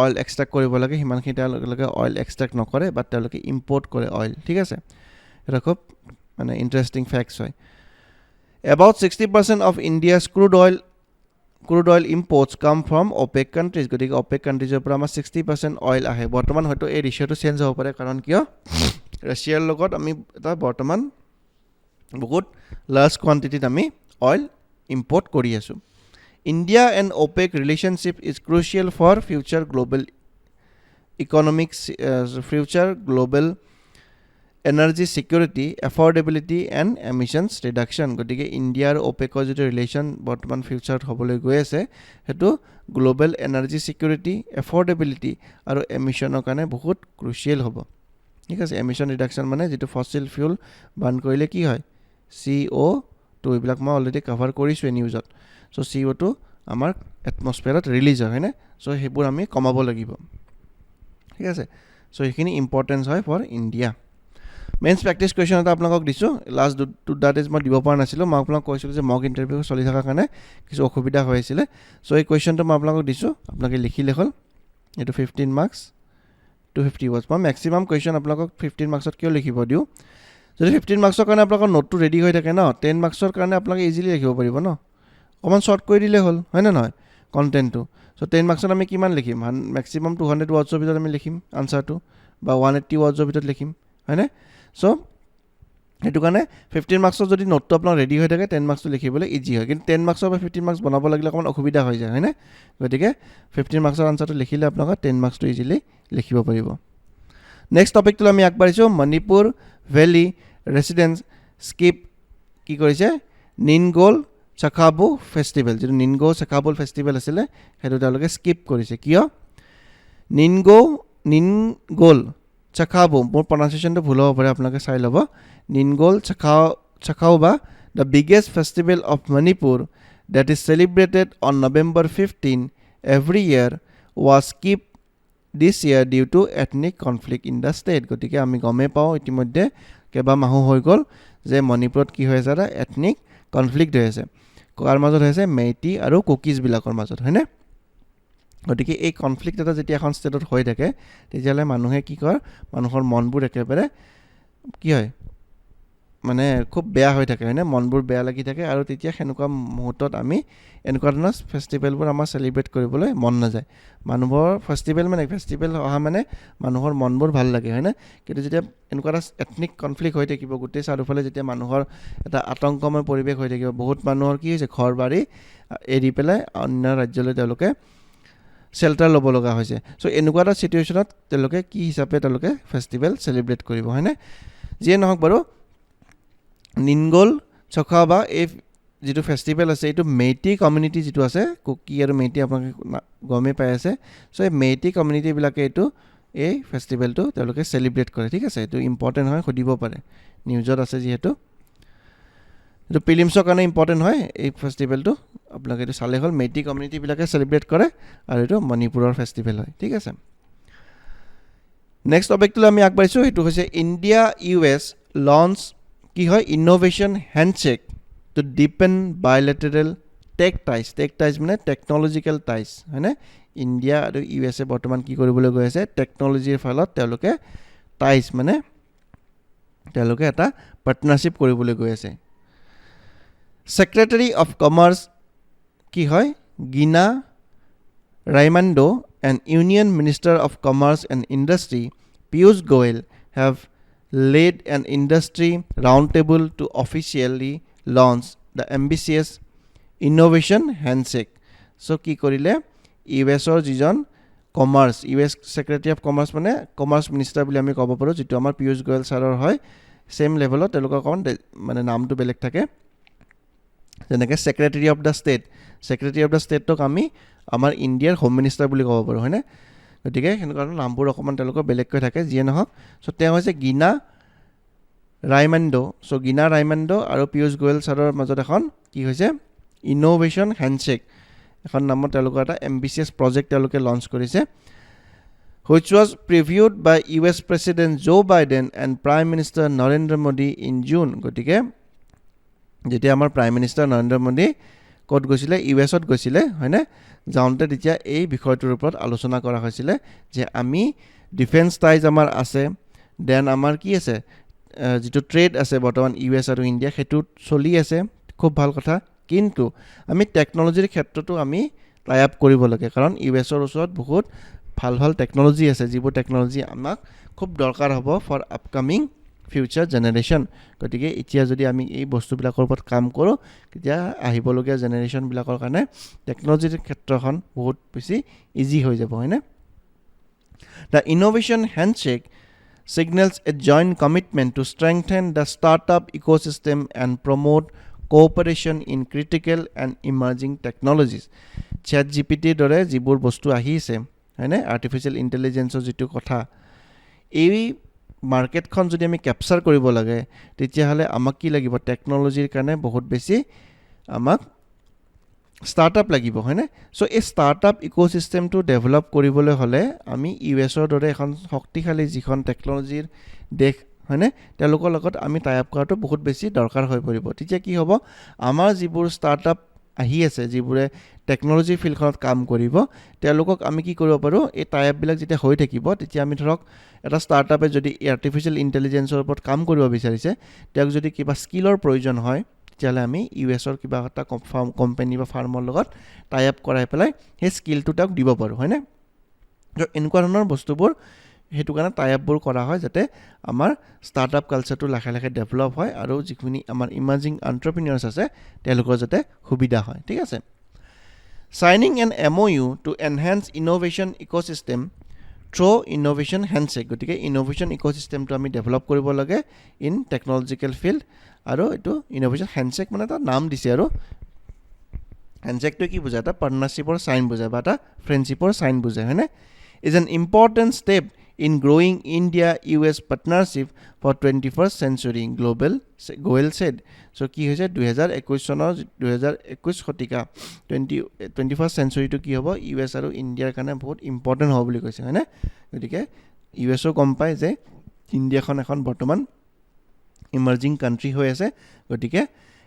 অইল এক্সট্ৰেক্ট কৰিব লাগে সিমানখিনি তেওঁলোকে অইল এক্সট্ৰেক্ট নকৰে বাট তেওঁলোকে ইম্পৰ্ট কৰে অইল ঠিক আছে এটা খুব মানে ইণ্টাৰেষ্টিং ফেক্টছ হয় about 60% of India's crude oil imports come from OPEC countries গতিকে OPEC কাণ্ট্ৰিজৰ পৰা আমাৰ 60% অইল আহে বৰ্তমান হয়তো এই ৰেচিঅ'টো চেঞ্জ হ'ব পাৰে কাৰণ কিয় ৰাছিয়াৰ লগত আমি এটা বৰ্তমান বহুত লাৰ্জ কোৱান্টিটিত আমি অইল ইম্পৰ্ট কৰি আছোঁ India and OPEC relationship is crucial for future global energy security, affordability and emissions reduction. গতিকে ইণ্ডিয়া আৰু OPECৰ যিটো ৰিলেশ্যন বৰ্তমান ফিউচাৰত হ'বলৈ গৈ আছে সেইটো গ্ল'বেল এনাৰ্জি চিকিউৰিটি এফৰ্ডেবিলিটি আৰু এমিশ্যনৰ কাৰণে বহুত ক্ৰুচিয়েল হ'ব ঠিক আছে এমিশ্যন ৰিডাকশ্যন মানে যিটো ফচিল ফিউল বাৰ্ণ কৰিলে কি হয় CO2 এইবিলাক মই অলৰেডি কভাৰ কৰিছোঁ নিউজত চ' CO2 আমাৰ এটমস্ফিয়াৰত ৰিলিজ হয়নে চ' সেইবোৰ আমি কমাব লাগিব ঠিক আছে চ' সেইখিনি ইম্পৰ্টেঞ্চ হয় for India mains practice question এটা আপোনালোকক দিছোঁ লাষ্ট 2 days মই দিব পৰা নাছিলোঁ মই আপোনালোকক কৈছিলোঁ যে মক ইণ্টাৰভিউ চলি থকাৰ কাৰণে কিছু অসুবিধা হৈ আছিলে চ' এই কুৱেশ্যনটো মই আপোনালোকক দিছোঁ আপোনালোকে লিখিলে হ'ল এইটো 15 marks 250 words মই মেক্সিমাম কুৱেশ্যন আপোনালোকক 15 marksত কিয় লিখিব দিওঁ যদি 15 marksৰ কাৰণে আপোনালোকৰ নোটটো ৰেডি হৈ থাকে ন 10 marksৰ কাৰণে আপোনালোকে ইজিলি লিখিব পাৰিব ন অকণমান শ্বৰ্ট কৰি দিলে হ'ল হয় নে নহয় কণ্টেণ্টটো চ' 10 marksত আমি কিমান লিখিম মেক্সিমাম 200 wordsৰ ভিতৰত আমি লিখিম আনচাৰটো বা 180 wordsৰ ভিতৰত লিখিম হয়নে চ' সেইটো কাৰণে 15 marksৰ যদি নোটটো আপোনাৰ ৰেডি হৈ থাকে 10 marksটো লিখিবলৈ ইজি হয় কিন্তু 10 marksৰ বা 15 marks বনাব লাগিলে অকণমান অসুবিধা হৈ যায় হয়নে গতিকে 15 marksৰ আনচাৰটো লিখিলে আপোনালোকে 10 marksটো ইজিলি লিখিব পাৰিব নেক্সট টপিকটো আমি আগবাঢ়িছোঁ মণিপুৰ ভেলী ৰেচিডেন্স স্কিপ কি কৰিছে নিনগোল চাখাবু ফেষ্টিভেল যিটো নিনগো চাখাবুল ফেষ্টিভেল আছিলে সেইটো তেওঁলোকে স্কিপ কৰিছে কিয় নিনগোল চাখাবু মোৰ প্ৰনাউন্সিয়েশ্যনটো ভুল হ'ব পাৰে আপোনালোকে চাই ল'ব Ningol Chakouba the biggest festival of Manipur that is celebrated on November 15 every year was skipped this year due to ethnic conflict in the state গতিকে আমি গমে পাওঁ ইতিমধ্যে কেবা মাহ হৈ গ'ল যে মণিপুৰত কি হৈ আছে এটা এথনিক কনফ্লিক্ট হৈ আছে কাৰ মাজত হৈছে মেইটি আৰু কুকিজ বিলাকৰ মাজত হয়নে গতিকে এই কনফ্লিক্ট এটা যেতিয়া এখন ষ্টেটত হৈ থাকে তেতিয়ালে মানুহে কি কৰে মানুহৰ মনবোৰ একেবাৰে কি হয় মানে খুব বেয়া হৈ থাকে হয়নে মনবোৰ বেয়া লাগি থাকে আৰু তেতিয়া হেনেকুৱা মুহূৰ্তত আমি এনেকুৱা ধৰণৰ ফেষ্টিভেলবোৰ আমাৰ সেলিব্ৰেট কৰিবলৈ মন নাযায় মানুহৰ ফেষ্টিভেল অহা মানে মানুহৰ মনবোৰ ভাল লাগে হয়নে কিন্তু যেতিয়া এনেকুৱা এটা এথনিক কনফ্লিক্ট হৈ থাকিব গোটেই চাৰিওফালে যেতিয়া মানুহৰ এটা আতংকময় পৰিৱেশ হৈ থাকিব বহুত মানুহৰ কি হৈছে ঘৰ বাৰী এৰি পেলাই অন্য ৰাজ্যলৈ তেওঁলোকে শেল্টাৰ ল'ব লগা হৈছে চ' এনেকুৱা এটা চিটুৱেশ্যনত তেওঁলোকে কি হিচাপে তেওঁলোকে ফেষ্টিভেল সেলিব্ৰেট কৰিব হয়নে যিয়ে নহওক বাৰু নিনগোল চখাবা এই যেটো ফেষ্টিভেল আছে এইটো মেইটি কমিউনিটি যেটো আছে কুকি আৰু মেইটি আপোনালোকে গমে পাই আছে সো এই মেইটি কমিউনিটি বিলাকে এইটো এই ফেষ্টিভেলটো তেওঁলোকে সেলিব্ৰেট কৰে ঠিক আছে এইটো ইম্পৰ্টেন্ট হয় খুদিব পাৰে নিউজত আছে যেহেতু এইটো প্ৰিলিমছৰ কাৰণে ইম্পৰ্টেন্ট হয় এই ফেষ্টিভেলটো আপোনালোকে এইটো চালে হ'ল মেইটি কমিউনিটি বিলাকে সেলিব্ৰেট কৰে আৰু এইটো মণিপুৰৰ ফেষ্টিভেল হয় ঠিক আছে নেক্সট টপিকটো আমি আগবাঢ়িছো এইটো হৈছে ইণ্ডিয়া ইউএছ লঞ্চ কি হয় innovation handshake to deepen bilateral tech ties মানে টেকনলজিক্যাল টাইজ হয়নে ইণ্ডিয়া আৰু ইউএছএ বৰ্তমান কি কৰিবলৈ গৈ আছে টেকনলজিৰ ফালত তেওঁলোকে টাইজ মানে তেওঁলোকে এটা পাৰ্টনাৰশ্বিপ কৰিবলৈ গৈ আছে সেক্ৰেটাৰী অফ কমাৰ্চ কি হয় Gina Raimondo and union minister of commerce and industry Piyush Goyal have led an industry roundtable to officially launch the ambitious innovation handshake so ki korile US or jijon commerce US secretary of commerce mane commerce minister boli ami kobo paro jitu amar Piyush Goyal saror hoy same level ot teloko kon mane naam tu belek thake jeneke secretary of the state tok ami amar India's home minister boli kobo paro hoyne গতিকে হেনেকুৱা নামবোৰ অকমান তেওঁলোকৰ বেলেগকৈ থাকে যিয়ে নহওক so তেওঁ হৈছে গিনা ৰাইমাণ্ডো আৰু পীয়ূষ গোয়েল ছাৰৰ মাজত এখন কি হৈছে ইনোভেশন হ্যান্ডশেক এখন নামত তেওঁলোকৰ এটা এম্বিচিয়াছ প্ৰজেক্ট তেওঁলোকে লঞ্চ কৰিছে which was previewed by US President Joe Biden and Prime Minister Narendra Modi in June গতিকে যেতিয়া আমাৰ প্ৰাইম মিনিষ্টাৰ নৰেন্দ্ৰ মোদী ক'ত গৈছিলে ইউএছত গৈছিলে হয়নে যাওঁতে তেতিয়া এই বিষয়টোৰ ওপৰত আলোচনা কৰা হৈছিলে যে আমি ডিফেন্স টাইজ আমাৰ আছে দেন আমাৰ কি আছে যেটো ট্ৰেড আছে বৰ্তমান ইউএছ আৰু ইণ্ডিয়া হেতু চলি আছে খুব ভাল কথা কিন্তু আমি টেকনলজিৰ ক্ষেত্ৰটো আমি টাই আপ কৰিব লাগে কাৰণ ইউএছৰ ওচৰত বহুত ভাল টেকনলজি আছে যিবোৰ টেকনলজি আমাক খুব দৰকাৰ হ'ব ফৰ আপকামিং ফিউচাৰ জেনাৰেশন গতিকে এতিয়া যদি আমি এই বস্তুবিলাকৰ ওপৰত কাম কৰো তেতিয়া আহিবলগীয়া জেনাৰেশন বিলাকৰ কাৰণে টেকনলজিৰ ক্ষেত্ৰখন বহুত বেছি ইজি হৈ যাব হয়নে The innovation handshake signals a joint commitment to strengthen the startup ecosystem and promote cooperation in critical and emerging technologies ChatGPT দৰে যিবোৰ বস্তু আহিছে হয়নে আৰ্টিফিশিয়াল ইন্টেলিজেন্সৰ যেটো কথা এই মাৰ্কেটখন যদি আমি ক্যাপচাৰ কৰিব লাগে তেতিয়া হলে আমাক কি লাগিব টেকনলজিৰ কাৰণে বহুত বেছি আমাক স্টাৰ্টআপ লাগিব হয়নে সো এই স্টাৰ্টআপ ইকোসিস্টেমটো ডেভেলপ কৰিবলৈ হলে আমি ইউএছৰ দৰে এখন শক্তিশালী যিখন টেকনলজিৰ দেশ হয়নে তেওঁলোকৰ লগত আমি টাই আপ কৰাটো বহুত বেছি দৰকাৰ হৈ পৰিব তেতিয়া কি হ'ব আমাৰ যিবোৰ ষ্টাৰ্টআপ আহি আছে যিবোৰে টেকনলজি ফিল্ডখনত কাম কৰিব তেওঁলোকক আমি কি কৰিব পাৰোঁ এই টাই আপবিলাক যেতিয়া হৈ থাকিব তেতিয়া আমি ধৰক এটা ষ্টাৰ্টআপে যদি আৰ্টিফিচিয়েল ইণ্টেলিজেন্সৰ ওপৰত কাম কৰিব বিচাৰিছে তেওঁক যদি কিবা স্কিলৰ প্ৰয়োজন হয় তেতিয়াহ'লে আমি ইউএছৰ কিবা এটা কোম্পানী বা ফাৰ্মৰ লগত টাই আপ কৰাই পেলাই সেই স্কিলটো তেওঁক দিব পাৰোঁ হয়নে এনেকুৱা ধৰণৰ বস্তুবোৰ সেইটো কাৰণে টাই আপবোৰ কৰা হয় যাতে আমাৰ ষ্টাৰ্টআপ কালচাৰটো লাহে লাহে ডেভেলপ হয় আৰু যিখিনি আমাৰ ইমাৰ্জিং এণ্টাৰপ্ৰিনিয়ৰ্ছ আছে তেওঁলোকৰ যাতে সুবিধা হয় ঠিক আছে Signing an MOU to enhance innovation ecosystem through innovation handshake গতিকে innovation ecosystemটো আমি ডেভেলপ কৰিব লাগে ইন টেকনলজিক্যাল ফিল্ড আৰু এইটো innovation handshake মানে এটা নাম দিছে আৰু handshake টো কি বুজায় এটা পাৰ্টনাৰশ্বিপৰ সাইন বুজায় বা এটা ফ্ৰেণ্ডশ্বিপৰ সাইন বুজায় হয়নে is an important step in growing India-US partnership for 21st century Goel said so কি হৈছে 2021 চনৰ 2021 শতিকা 21st century টো কি হ'ব US আৰু ইণ্ডিয়াৰ কাৰণে বহুত ইম্পৰ্টেন্ট হ'ব বুলি কৈছে হয়নে গতিকে ইউএছও গম পায় যে ইণ্ডিয়াখন এখন বৰ্তমান ইমাৰ্জিং কান্ট্ৰি হৈ আছে গতিকে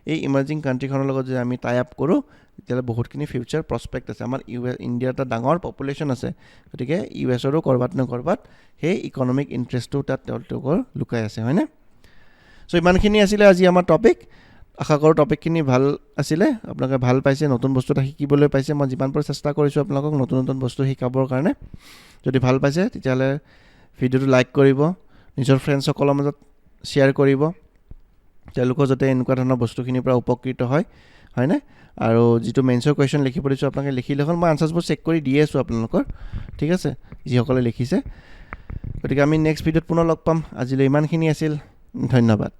এই ইমাৰ্জিং কান্ট্ৰিখনৰ লগত যদি আমি টাই আপ কৰোঁ তেতিয়াহ'লে বহুতখিনি ফিউচাৰ প্ৰস্পেক্ট আছে আমাৰ ইণ্ডিয়াৰ এটা ডাঙৰ পপুলেশ্যন আছে গতিকে ইউএছৰো কৰবাত ন কৰবাত সেই ইকনমিক ইণ্টাৰেষ্টটো তাত তেওঁলোকৰ লুকাই আছে হয়নে চ' ইমানখিনি আছিলে আজি আমাৰ টপিক আশা কৰোঁ টপিকখিনি ভাল আছিলে আপোনালোকে ভাল পাইছে নতুন বস্তু এটা শিকিবলৈ পাইছে মই যিমান পাৰোঁ চেষ্টা কৰিছোঁ আপোনালোকক নতুন নতুন বস্তু শিকাবৰ কাৰণে যদি ভাল পাইছে তেতিয়াহ'লে ভিডিঅ'টো লাইক কৰিব নিজৰ ফ্ৰেণ্ডসকলৰ মাজত শ্বেয়াৰ কৰিব তেওঁলোকৰ যাতে এনেকুৱা ধৰণৰ বস্তুখিনিৰ পৰা উপকৃত হয় হয়নে আৰু যিটো মেইনছৰ কুৱেশ্যন লিখিব দিছোঁ আপোনালোকে লিখিলে হ'ল মই আনচাৰ্ছবোৰ চেক কৰি দি আছোঁ আপোনালোকৰ ঠিক আছে যিসকলে লিখিছে গতিকে আমি নেক্সট ভিডিঅ'ত পুনৰ লগ পাম আজিলৈ ইমানখিনি আছিল ধন্যবাদ